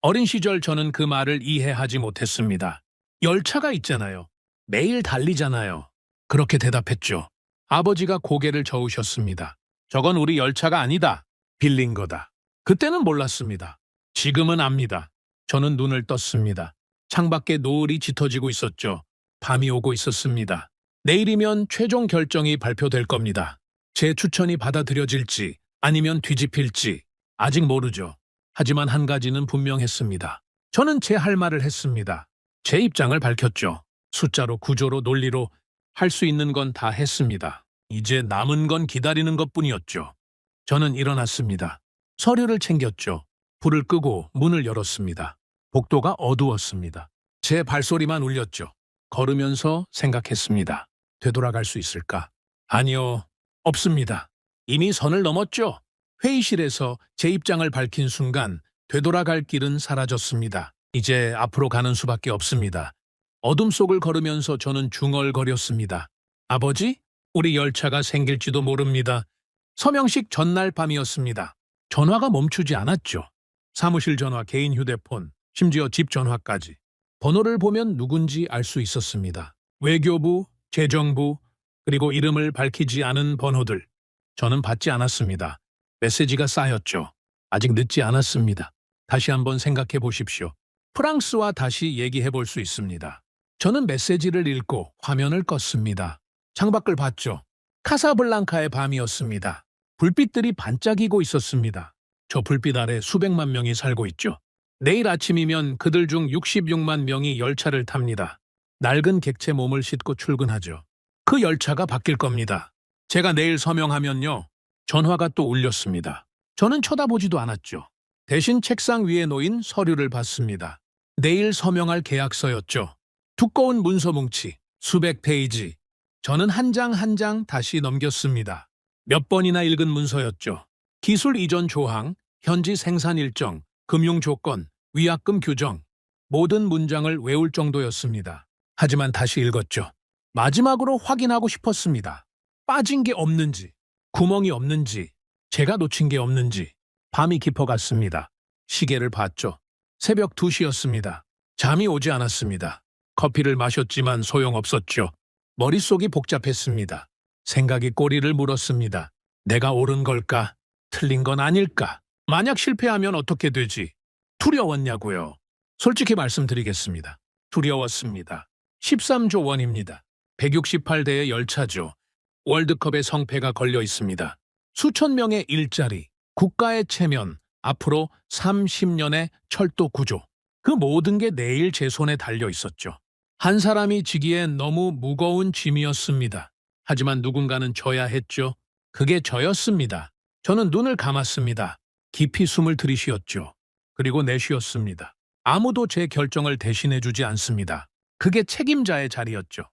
어린 시절 저는 그 말을 이해하지 못했습니다. 열차가 있잖아요. 매일 달리잖아요. 그렇게 대답했죠. 아버지가 고개를 저으셨습니다. 저건 우리 열차가 아니다. 빌린 거다. 그때는 몰랐습니다. 지금은 압니다. 저는 눈을 떴습니다. 창밖에 노을이 짙어지고 있었죠. 밤이 오고 있었습니다. 내일이면 최종 결정이 발표될 겁니다. 제 추천이 받아들여질지 아니면 뒤집힐지 아직 모르죠. 하지만 한 가지는 분명했습니다. 저는 제 할 말을 했습니다. 제 입장을 밝혔죠. 숫자로, 구조로, 논리로 할 수 있는 건 다 했습니다. 이제 남은 건 기다리는 것뿐이었죠. 저는 일어났습니다. 서류를 챙겼죠. 불을 끄고 문을 열었습니다. 복도가 어두웠습니다. 제 발소리만 울렸죠. 걸으면서 생각했습니다. 되돌아갈 수 있을까? 아니요, 없습니다. 이미 선을 넘었죠. 회의실에서 제 입장을 밝힌 순간 되돌아갈 길은 사라졌습니다. 이제 앞으로 가는 수밖에 없습니다. 어둠 속을 걸으면서 저는 중얼거렸습니다. 아버지, 우리 열차가 생길지도 모릅니다. 서명식 전날 밤이었습니다. 전화가 멈추지 않았죠. 사무실 전화, 개인 휴대폰, 심지어 집 전화까지. 번호를 보면 누군지 알 수 있었습니다. 외교부, 재정부, 그리고 이름을 밝히지 않은 번호들. 저는 받지 않았습니다. 메시지가 쌓였죠. 아직 늦지 않았습니다. 다시 한번 생각해 보십시오. 프랑스와 다시 얘기해 볼 수 있습니다. 저는 메시지를 읽고 화면을 껐습니다. 창밖을 봤죠. 카사블랑카의 밤이었습니다. 불빛들이 반짝이고 있었습니다. 저 불빛 아래 수백만 명이 살고 있죠. 내일 아침이면 그들 중 66만 명이 열차를 탑니다. 낡은 객체 몸을 싣고 출근하죠. 그 열차가 바뀔 겁니다. 제가 내일 서명하면요. 전화가 또 울렸습니다. 저는 쳐다보지도 않았죠. 대신 책상 위에 놓인 서류를 봤습니다. 내일 서명할 계약서였죠. 두꺼운 문서 뭉치, 수백 페이지. 저는 한 장 한 장 다시 넘겼습니다. 몇 번이나 읽은 문서였죠. 기술 이전 조항, 현지 생산 일정, 금융 조건, 위약금 규정. 모든 문장을 외울 정도였습니다. 하지만 다시 읽었죠. 마지막으로 확인하고 싶었습니다. 빠진 게 없는지, 구멍이 없는지, 제가 놓친 게 없는지. 밤이 깊어갔습니다. 시계를 봤죠. 새벽 2시였습니다. 잠이 오지 않았습니다. 커피를 마셨지만 소용없었죠. 머릿속이 복잡했습니다. 생각이 꼬리를 물었습니다. 내가 옳은 걸까? 틀린 건 아닐까? 만약 실패하면 어떻게 되지? 두려웠냐고요. 솔직히 말씀드리겠습니다. 두려웠습니다. 13조 원입니다. 168대의 열차죠. 월드컵의 성패가 걸려 있습니다. 수천 명의 일자리, 국가의 체면, 앞으로 30년의 철도 구조. 그 모든 게 내일 제 손에 달려 있었죠. 한 사람이 지기엔 너무 무거운 짐이었습니다. 하지만 누군가는 져야 했죠. 그게 저였습니다. 저는 눈을 감았습니다. 깊이 숨을 들이쉬었죠. 그리고 내쉬었습니다. 아무도 제 결정을 대신해주지 않습니다. 그게 책임자의 자리였죠.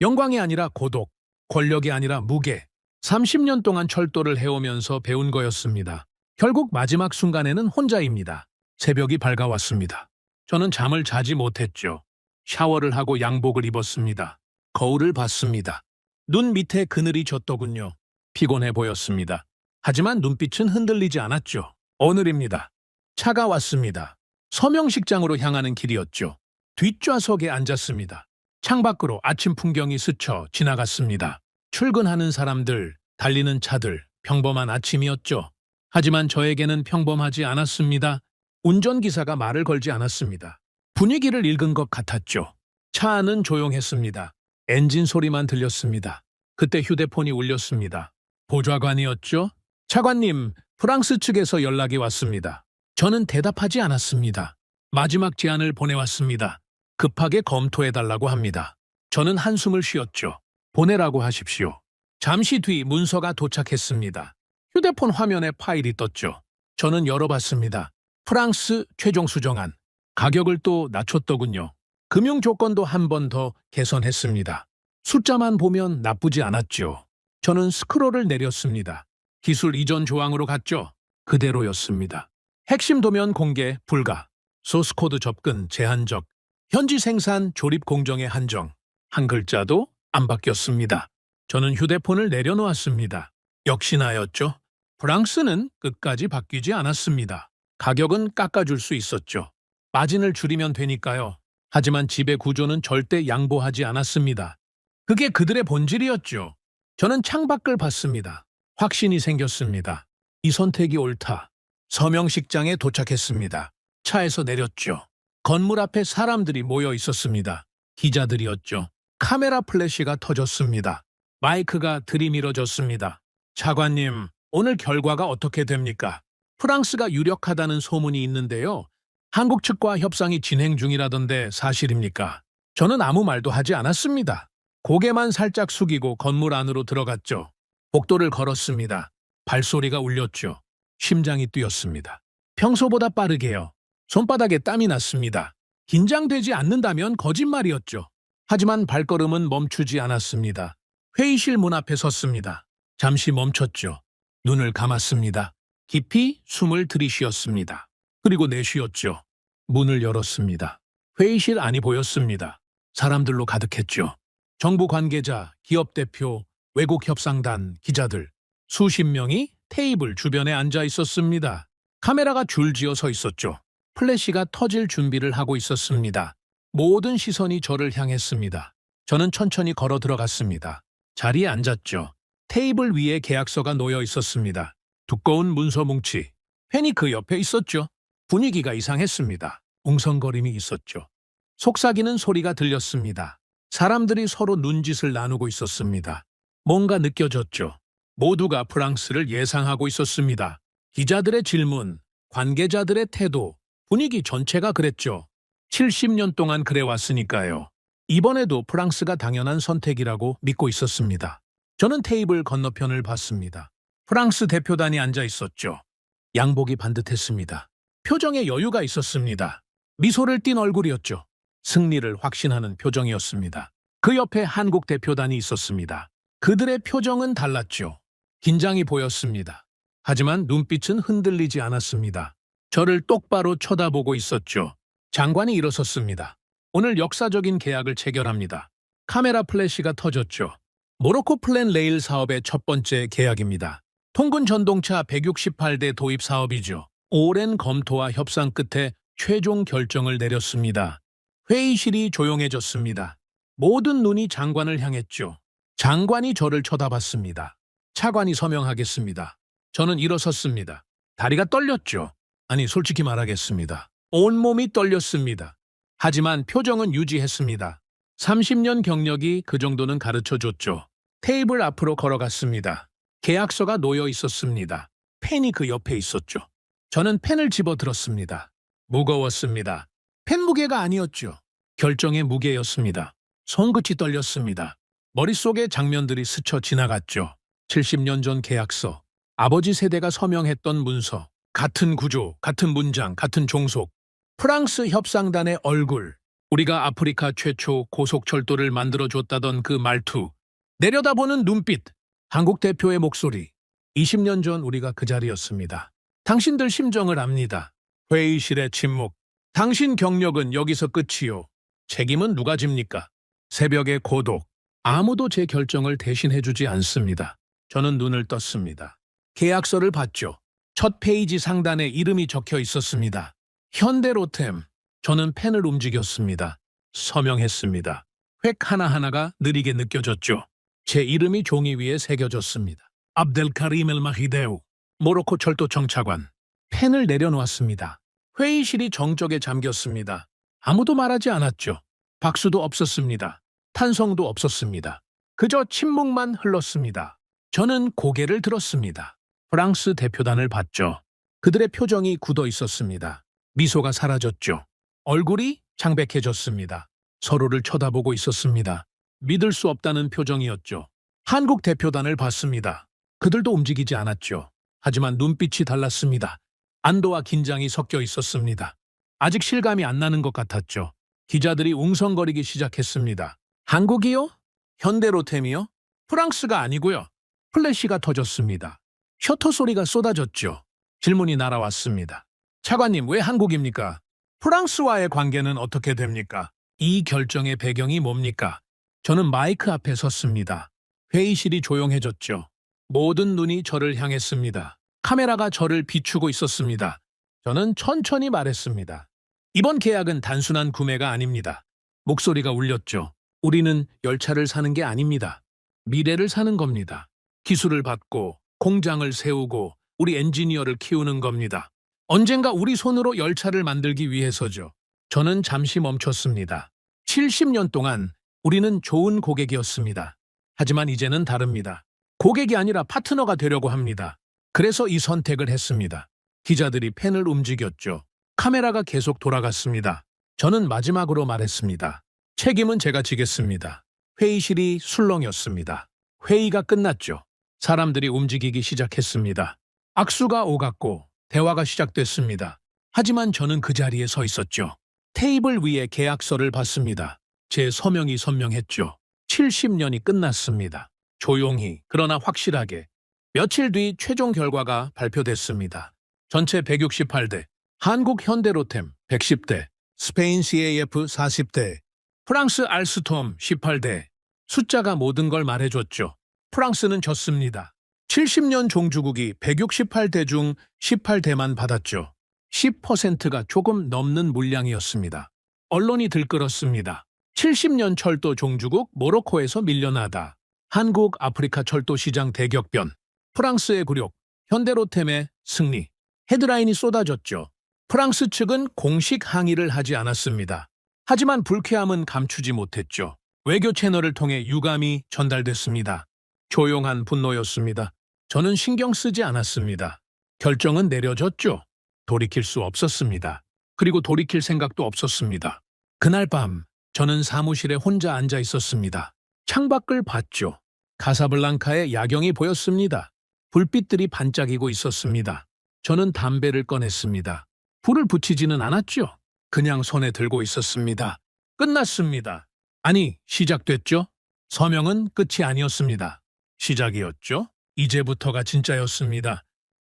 영광이 아니라 고독, 권력이 아니라 무게. 30년 동안 철도를 해오면서 배운 거였습니다. 결국 마지막 순간에는 혼자입니다. 새벽이 밝아왔습니다. 저는 잠을 자지 못했죠. 샤워를 하고 양복을 입었습니다. 거울을 봤습니다. 눈 밑에 그늘이 졌더군요. 피곤해 보였습니다. 하지만 눈빛은 흔들리지 않았죠. 오늘입니다. 차가 왔습니다. 서명식장으로 향하는 길이었죠. 뒷좌석에 앉았습니다. 창밖으로 아침 풍경이 스쳐 지나갔습니다. 출근하는 사람들, 달리는 차들, 평범한 아침이었죠. 하지만 저에게는 평범하지 않았습니다. 운전기사가 말을 걸지 않았습니다. 분위기를 읽은 것 같았죠. 차 안은 조용했습니다. 엔진 소리만 들렸습니다. 그때 휴대폰이 울렸습니다. 보좌관이었죠? 차관님, 프랑스 측에서 연락이 왔습니다. 저는 대답하지 않았습니다. 마지막 제안을 보내왔습니다. 급하게 검토해달라고 합니다. 저는 한숨을 쉬었죠. 보내라고 하십시오. 잠시 뒤 문서가 도착했습니다. 휴대폰 화면에 파일이 떴죠. 저는 열어봤습니다. 프랑스 최종 수정안. 가격을 또 낮췄더군요. 금융 조건도 한 번 더 개선했습니다. 숫자만 보면 나쁘지 않았죠. 저는 스크롤을 내렸습니다. 기술 이전 조항으로 갔죠. 그대로였습니다. 핵심 도면 공개 불가. 소스코드 접근 제한적. 현지 생산 조립 공정의 한정. 한 글자도 안 바뀌었습니다. 저는 휴대폰을 내려놓았습니다. 역시나였죠. 프랑스는 끝까지 바뀌지 않았습니다. 가격은 깎아줄 수 있었죠. 마진을 줄이면 되니까요. 하지만 지배 구조는 절대 양보하지 않았습니다. 그게 그들의 본질이었죠. 저는 창밖을 봤습니다. 확신이 생겼습니다. 이 선택이 옳다. 서명식장에 도착했습니다. 차에서 내렸죠. 건물 앞에 사람들이 모여 있었습니다. 기자들이었죠. 카메라 플래시가 터졌습니다. 마이크가 들이밀어졌습니다. 차관님, 오늘 결과가 어떻게 됩니까? 프랑스가 유력하다는 소문이 있는데요. 한국 측과 협상이 진행 중이라던데 사실입니까? 저는 아무 말도 하지 않았습니다. 고개만 살짝 숙이고 건물 안으로 들어갔죠. 복도를 걸었습니다. 발소리가 울렸죠. 심장이 뛰었습니다. 평소보다 빠르게요. 손바닥에 땀이 났습니다. 긴장되지 않는다면 거짓말이었죠. 하지만 발걸음은 멈추지 않았습니다. 회의실 문 앞에 섰습니다. 잠시 멈췄죠. 눈을 감았습니다. 깊이 숨을 들이쉬었습니다. 그리고 내쉬었죠. 문을 열었습니다. 회의실 안이 보였습니다. 사람들로 가득했죠. 정부 관계자, 기업 대표, 외국 협상단, 기자들, 수십 명이 테이블 주변에 앉아 있었습니다. 카메라가 줄지어 서 있었죠. 플래시가 터질 준비를 하고 있었습니다. 모든 시선이 저를 향했습니다. 저는 천천히 걸어 들어갔습니다. 자리에 앉았죠. 테이블 위에 계약서가 놓여 있었습니다. 두꺼운 문서 뭉치. 펜이 그 옆에 있었죠. 분위기가 이상했습니다. 웅성거림이 있었죠. 속삭이는 소리가 들렸습니다. 사람들이 서로 눈짓을 나누고 있었습니다. 뭔가 느껴졌죠. 모두가 프랑스를 예상하고 있었습니다. 기자들의 질문, 관계자들의 태도, 분위기 전체가 그랬죠. 70년 동안 그래왔으니까요. 이번에도 프랑스가 당연한 선택이라고 믿고 있었습니다. 저는 테이블 건너편을 봤습니다. 프랑스 대표단이 앉아 있었죠. 양복이 반듯했습니다. 표정에 여유가 있었습니다. 미소를 띤 얼굴이었죠. 승리를 확신하는 표정이었습니다. 그 옆에 한국 대표단이 있었습니다. 그들의 표정은 달랐죠. 긴장이 보였습니다. 하지만 눈빛은 흔들리지 않았습니다. 저를 똑바로 쳐다보고 있었죠. 장관이 일어섰습니다. 오늘 역사적인 계약을 체결합니다. 카메라 플래시가 터졌죠. 모로코 플랜 레일 사업의 첫 번째 계약입니다. 통근 전동차 168대 도입 사업이죠. 오랜 검토와 협상 끝에 최종 결정을 내렸습니다. 회의실이 조용해졌습니다. 모든 눈이 장관을 향했죠. 장관이 저를 쳐다봤습니다. 차관이 서명하겠습니다. 저는 일어섰습니다. 다리가 떨렸죠. 아니, 솔직히 말하겠습니다. 온몸이 떨렸습니다. 하지만 표정은 유지했습니다. 30년 경력이 그 정도는 가르쳐줬죠. 테이블 앞으로 걸어갔습니다. 계약서가 놓여 있었습니다. 펜이 그 옆에 있었죠. 저는 펜을 집어들었습니다. 무거웠습니다. 펜 무게가 아니었죠. 결정의 무게였습니다. 손끝이 떨렸습니다. 머릿속에 장면들이 스쳐 지나갔죠. 70년 전 계약서, 아버지 세대가 서명했던 문서, 같은 구조, 같은 문장, 같은 종속, 프랑스 협상단의 얼굴, 우리가 아프리카 최초 고속철도를 만들어줬다던 그 말투, 내려다보는 눈빛, 한국 대표의 목소리. 20년 전 우리가 그 자리였습니다. 당신들 심정을 압니다. 회의실의 침묵. 당신 경력은 여기서 끝이요. 책임은 누가 집니까? 새벽의 고독. 아무도 제 결정을 대신해주지 않습니다. 저는 눈을 떴습니다. 계약서를 봤죠. 첫 페이지 상단에 이름이 적혀 있었습니다. 현대로템. 저는 펜을 움직였습니다. 서명했습니다. 획 하나하나가 느리게 느껴졌죠. 제 이름이 종이 위에 새겨졌습니다. 압델카림 엘 마히데우, 모로코 철도 정차관. 펜을 내려놓았습니다. 회의실이 정적에 잠겼습니다. 아무도 말하지 않았죠. 박수도 없었습니다. 탄성도 없었습니다. 그저 침묵만 흘렀습니다. 저는 고개를 들었습니다. 프랑스 대표단을 봤죠. 그들의 표정이 굳어 있었습니다. 미소가 사라졌죠. 얼굴이 창백해졌습니다. 서로를 쳐다보고 있었습니다. 믿을 수 없다는 표정이었죠. 한국 대표단을 봤습니다. 그들도 움직이지 않았죠. 하지만 눈빛이 달랐습니다. 안도와 긴장이 섞여 있었습니다. 아직 실감이 안 나는 것 같았죠. 기자들이 웅성거리기 시작했습니다. 한국이요? 현대로템이요? 프랑스가 아니고요. 플래시가 터졌습니다. 셔터 소리가 쏟아졌죠. 질문이 날아왔습니다. 차관님, 왜 한국입니까? 프랑스와의 관계는 어떻게 됩니까? 이 결정의 배경이 뭡니까? 저는 마이크 앞에 섰습니다. 회의실이 조용해졌죠. 모든 눈이 저를 향했습니다. 카메라가 저를 비추고 있었습니다. 저는 천천히 말했습니다. 이번 계약은 단순한 구매가 아닙니다. 목소리가 울렸죠. 우리는 열차를 사는 게 아닙니다. 미래를 사는 겁니다. 기술을 받고 공장을 세우고 우리 엔지니어를 키우는 겁니다. 언젠가 우리 손으로 열차를 만들기 위해서죠. 저는 잠시 멈췄습니다. 70년 동안 우리는 좋은 고객이었습니다. 하지만 이제는 다릅니다. 고객이 아니라 파트너가 되려고 합니다. 그래서 이 선택을 했습니다. 기자들이 펜을 움직였죠. 카메라가 계속 돌아갔습니다. 저는 마지막으로 말했습니다. 책임은 제가 지겠습니다. 회의실이 술렁였습니다. 회의가 끝났죠. 사람들이 움직이기 시작했습니다. 악수가 오갔고 대화가 시작됐습니다. 하지만 저는 그 자리에 서 있었죠. 테이블 위에 계약서를 봤습니다. 제 서명이 선명했죠. 70년이 끝났습니다. 조용히 그러나 확실하게. 며칠 뒤 최종 결과가 발표됐습니다. 전체 168대, 한국 현대로템 110대, 스페인 CAF 40대, 프랑스 알스톰 18대. 숫자가 모든 걸 말해줬죠. 프랑스는 졌습니다. 70년 종주국이 168대 중 18대만 받았죠. 10%가 조금 넘는 물량이었습니다. 언론이 들끓었습니다. 70년 철도 종주국 모로코에서 밀려나다. 한국 아프리카 철도 시장 대격변. 프랑스의 굴욕, 현대로템의 승리. 헤드라인이 쏟아졌죠. 프랑스 측은 공식 항의를 하지 않았습니다. 하지만 불쾌함은 감추지 못했죠. 외교 채널을 통해 유감이 전달됐습니다. 조용한 분노였습니다. 저는 신경 쓰지 않았습니다. 결정은 내려졌죠. 돌이킬 수 없었습니다. 그리고 돌이킬 생각도 없었습니다. 그날 밤 저는 사무실에 혼자 앉아 있었습니다. 창밖을 봤죠. 카사블랑카의 야경이 보였습니다. 불빛들이 반짝이고 있었습니다. 저는 담배를 꺼냈습니다. 불을 붙이지는 않았죠. 그냥 손에 들고 있었습니다. 끝났습니다. 아니, 시작됐죠? 서명은 끝이 아니었습니다. 시작이었죠? 이제부터가 진짜였습니다.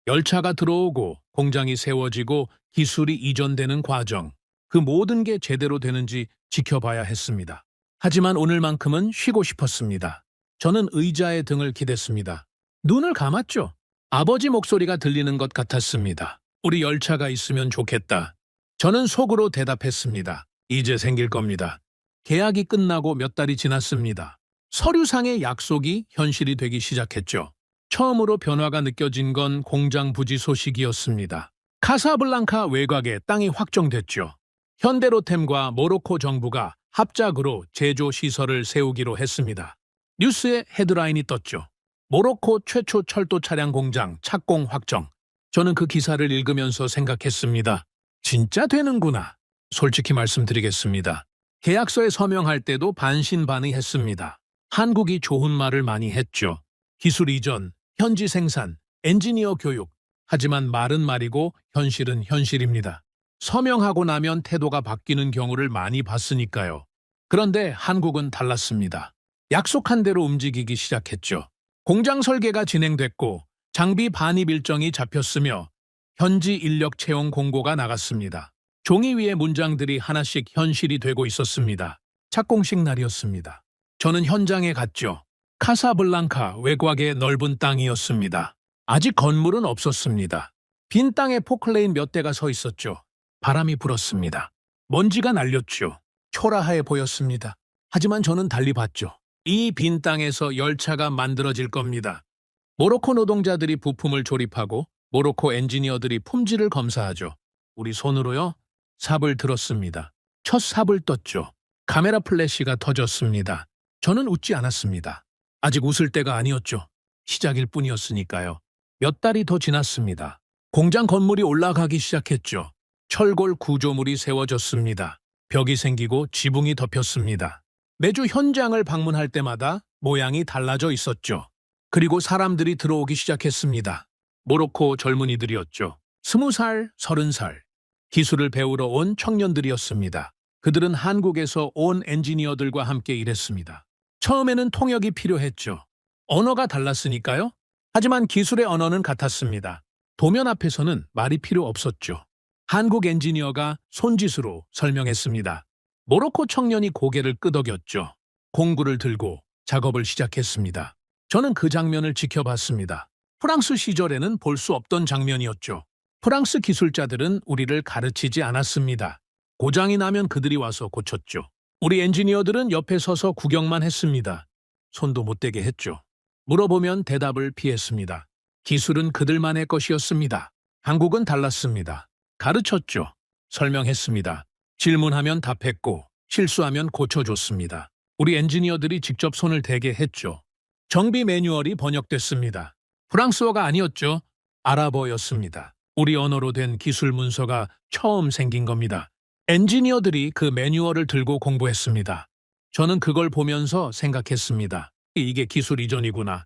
열차가 들어오고 공장이 세워지고 기술이 이전되는 과정. 그 모든 게 제대로 되는지 지켜봐야 했습니다. 하지만 오늘만큼은 쉬고 싶었습니다. 저는 의자에 등을 기댔습니다. 눈을 감았죠. 아버지 목소리가 들리는 것 같았습니다. 우리 열차가 있으면 좋겠다. 저는 속으로 대답했습니다. 이제 생길 겁니다. 계약이 끝나고 몇 달이 지났습니다. 서류상의 약속이 현실이 되기 시작했죠. 처음으로 변화가 느껴진 건 공장 부지 소식이었습니다. 카사블랑카 외곽에 땅이 확정됐죠. 현대로템과 모로코 정부가 합작으로 제조 시설을 세우기로 했습니다. 뉴스에 헤드라인이 떴죠. 모로코 최초 철도 차량 공장 착공 확정. 저는 그 기사를 읽으면서 생각했습니다. 진짜 되는구나. 솔직히 말씀드리겠습니다. 계약서에 서명할 때도 반신반의했습니다. 한국이 좋은 말을 많이 했죠. 기술 이전, 현지 생산, 엔지니어 교육. 하지만 말은 말이고 현실은 현실입니다. 서명하고 나면 태도가 바뀌는 경우를 많이 봤으니까요. 그런데 한국은 달랐습니다. 약속한 대로 움직이기 시작했죠. 공장 설계가 진행됐고 장비 반입 일정이 잡혔으며 현지 인력 채용 공고가 나갔습니다. 종이 위에 문장들이 하나씩 현실이 되고 있었습니다. 착공식 날이었습니다. 저는 현장에 갔죠. 카사블랑카 외곽의 넓은 땅이었습니다. 아직 건물은 없었습니다. 빈 땅에 포클레인 몇 대가 서 있었죠. 바람이 불었습니다. 먼지가 날렸죠. 초라해 보였습니다. 하지만 저는 달리 봤죠. 이 빈 땅에서 열차가 만들어질 겁니다. 모로코 노동자들이 부품을 조립하고 모로코 엔지니어들이 품질을 검사하죠. 우리 손으로요. 삽을 들었습니다. 첫 삽을 떴죠. 카메라 플래시가 터졌습니다. 저는 웃지 않았습니다. 아직 웃을 때가 아니었죠. 시작일 뿐이었으니까요. 몇 달이 더 지났습니다. 공장 건물이 올라가기 시작했죠. 철골 구조물이 세워졌습니다. 벽이 생기고 지붕이 덮였습니다. 매주 현장을 방문할 때마다 모양이 달라져 있었죠. 그리고 사람들이 들어오기 시작했습니다. 모로코 젊은이들이었죠. 20살, 30살. 기술을 배우러 온 청년들이었습니다. 그들은 한국에서 온 엔지니어들과 함께 일했습니다. 처음에는 통역이 필요했죠. 언어가 달랐으니까요. 하지만 기술의 언어는 같았습니다. 도면 앞에서는 말이 필요 없었죠. 한국 엔지니어가 손짓으로 설명했습니다. 모로코 청년이 고개를 끄덕였죠. 공구를 들고 작업을 시작했습니다. 저는 그 장면을 지켜봤습니다. 프랑스 시절에는 볼 수 없던 장면이었죠. 프랑스 기술자들은 우리를 가르치지 않았습니다. 고장이 나면 그들이 와서 고쳤죠. 우리 엔지니어들은 옆에 서서 구경만 했습니다. 손도 못 대게 했죠. 물어보면 대답을 피했습니다. 기술은 그들만의 것이었습니다. 한국은 달랐습니다. 가르쳤죠. 설명했습니다. 질문하면 답했고 실수하면 고쳐줬습니다. 우리 엔지니어들이 직접 손을 대게 했죠. 정비 매뉴얼이 번역됐습니다. 프랑스어가 아니었죠. 아랍어였습니다. 우리 언어로 된 기술 문서가 처음 생긴 겁니다. 엔지니어들이 그 매뉴얼을 들고 공부했습니다. 저는 그걸 보면서 생각했습니다. 이게 기술 이전이구나.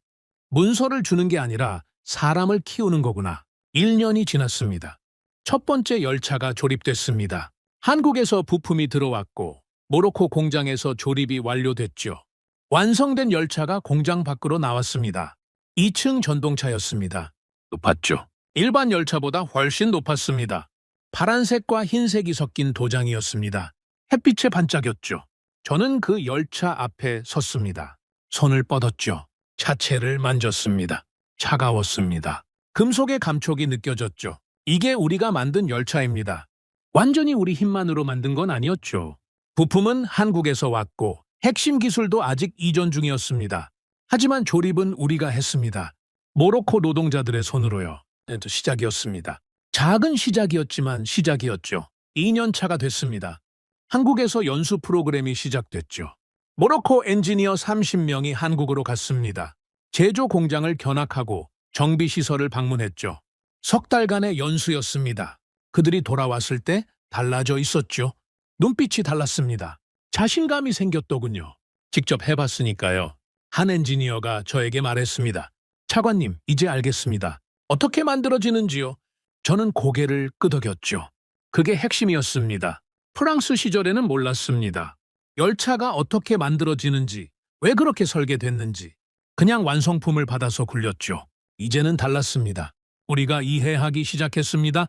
문서를 주는 게 아니라 사람을 키우는 거구나. 1년이 지났습니다. 첫 번째 열차가 조립됐습니다. 한국에서 부품이 들어왔고 모로코 공장에서 조립이 완료됐죠. 완성된 열차가 공장 밖으로 나왔습니다. 2층 전동차였습니다. 높았죠. 일반 열차보다 훨씬 높았습니다. 파란색과 흰색이 섞인 도장이었습니다. 햇빛에 반짝였죠. 저는 그 열차 앞에 섰습니다. 손을 뻗었죠. 차체를 만졌습니다. 차가웠습니다. 금속의 감촉이 느껴졌죠. 이게 우리가 만든 열차입니다. 완전히 우리 힘만으로 만든 건 아니었죠. 부품은 한국에서 왔고 핵심 기술도 아직 이전 중이었습니다. 하지만 조립은 우리가 했습니다. 모로코 노동자들의 손으로요. 시작이었습니다. 작은 시작이었지만 시작이었죠. 2년 차가 됐습니다. 한국에서 연수 프로그램이 시작됐죠. 모로코 엔지니어 30명이 한국으로 갔습니다. 제조 공장을 견학하고 정비시설을 방문했죠. 석 달간의 연수였습니다. 그들이 돌아왔을 때 달라져 있었죠. 눈빛이 달랐습니다. 자신감이 생겼더군요. 직접 해봤으니까요. 한 엔지니어가 저에게 말했습니다. 차관님, 이제 알겠습니다. 어떻게 만들어지는지요? 저는 고개를 끄덕였죠. 그게 핵심이었습니다. 프랑스 시절에는 몰랐습니다. 열차가 어떻게 만들어지는지, 왜 그렇게 설계됐는지. 그냥 완성품을 받아서 굴렸죠. 이제는 달랐습니다. 우리가 이해하기 시작했습니다.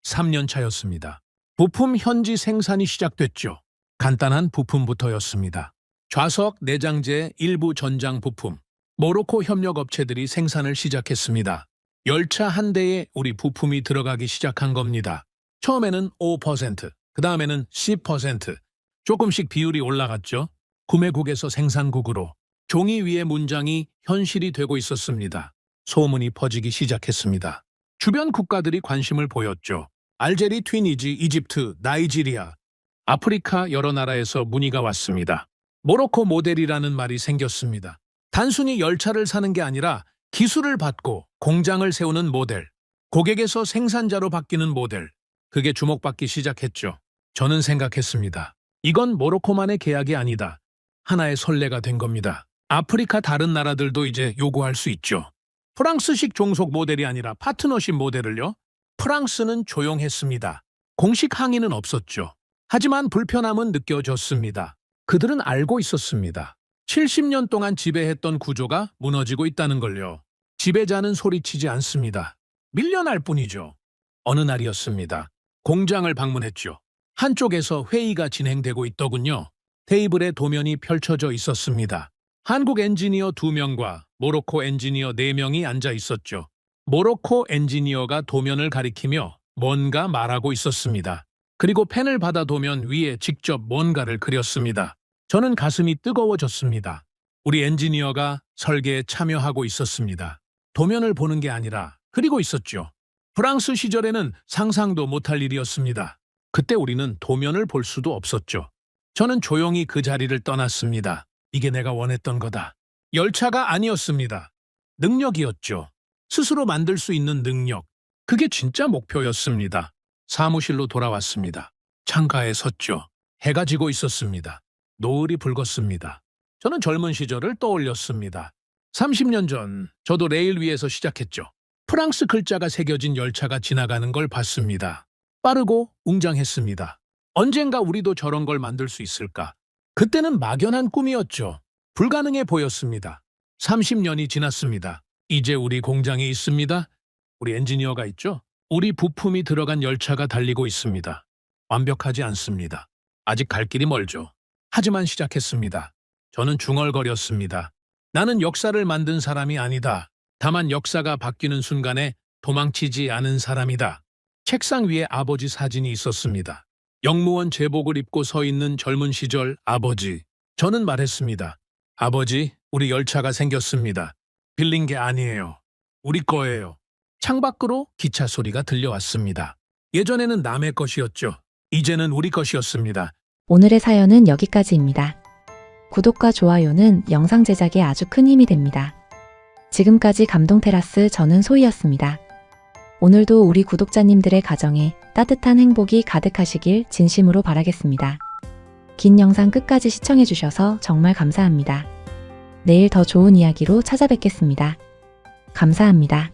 3년 차였습니다. 부품 현지 생산이 시작됐죠. 간단한 부품부터였습니다. 좌석, 내장재, 일부 전장 부품. 모로코 협력업체들이 생산을 시작했습니다. 열차 한 대에 우리 부품이 들어가기 시작한 겁니다. 처음에는 5%, 그 다음에는 10%. 조금씩 비율이 올라갔죠. 구매국에서 생산국으로. 종이 위에 문장이 현실이 되고 있었습니다. 소문이 퍼지기 시작했습니다. 주변 국가들이 관심을 보였죠. 알제리, 튀니지, 이집트, 나이지리아, 아프리카 여러 나라에서 문의가 왔습니다. 모로코 모델이라는 말이 생겼습니다. 단순히 열차를 사는 게 아니라 기술을 받고 공장을 세우는 모델, 고객에서 생산자로 바뀌는 모델, 그게 주목받기 시작했죠. 저는 생각했습니다. 이건 모로코만의 계약이 아니다. 하나의 선례가 된 겁니다. 아프리카 다른 나라들도 이제 요구할 수 있죠. 프랑스식 종속 모델이 아니라 파트너십 모델을요. 프랑스는 조용했습니다. 공식 항의는 없었죠. 하지만 불편함은 느껴졌습니다. 그들은 알고 있었습니다. 70년 동안 지배했던 구조가 무너지고 있다는 걸요. 지배자는 소리치지 않습니다. 밀려날 뿐이죠. 어느 날이었습니다. 공장을 방문했죠. 한쪽에서 회의가 진행되고 있더군요. 테이블에 도면이 펼쳐져 있었습니다. 한국 엔지니어 2명과 모로코 엔지니어 4명이 앉아 있었죠. 모로코 엔지니어가 도면을 가리키며 뭔가 말하고 있었습니다. 그리고 펜을 받아 도면 위에 직접 뭔가를 그렸습니다. 저는 가슴이 뜨거워졌습니다. 우리 엔지니어가 설계에 참여하고 있었습니다. 도면을 보는 게 아니라 그리고 있었죠. 프랑스 시절에는 상상도 못할 일이었습니다. 그때 우리는 도면을 볼 수도 없었죠. 저는 조용히 그 자리를 떠났습니다. 이게 내가 원했던 거다. 열차가 아니었습니다. 능력이었죠. 스스로 만들 수 있는 능력. 그게 진짜 목표였습니다. 사무실로 돌아왔습니다. 창가에 섰죠. 해가 지고 있었습니다. 노을이 붉었습니다. 저는 젊은 시절을 떠올렸습니다. 30년 전 저도 레일 위에서 시작했죠. 프랑스 글자가 새겨진 열차가 지나가는 걸 봤습니다. 빠르고 웅장했습니다. 언젠가 우리도 저런 걸 만들 수 있을까? 그때는 막연한 꿈이었죠. 불가능해 보였습니다. 30년이 지났습니다. 이제 우리 공장이 있습니다. 우리 엔지니어가 있죠. 우리 부품이 들어간 열차가 달리고 있습니다. 완벽하지 않습니다. 아직 갈 길이 멀죠. 하지만 시작했습니다. 저는 중얼거렸습니다. 나는 역사를 만든 사람이 아니다. 다만 역사가 바뀌는 순간에 도망치지 않은 사람이다. 책상 위에 아버지 사진이 있었습니다. 영무원 제복을 입고 서 있는 젊은 시절 아버지. 저는 말했습니다. 아버지, 우리 열차가 생겼습니다. 빌린 게 아니에요. 우리 거예요. 창밖으로 기차 소리가 들려왔습니다. 예전에는 남의 것이었죠. 이제는 우리 것이었습니다. 오늘의 사연은 여기까지입니다. 구독과 좋아요는 영상 제작에 아주 큰 힘이 됩니다. 지금까지 감동테라스 저는 소희였습니다. 오늘도 우리 구독자님들의 가정에 따뜻한 행복이 가득하시길 진심으로 바라겠습니다. 긴 영상 끝까지 시청해주셔서 정말 감사합니다. 내일 더 좋은 이야기로 찾아뵙겠습니다. 감사합니다.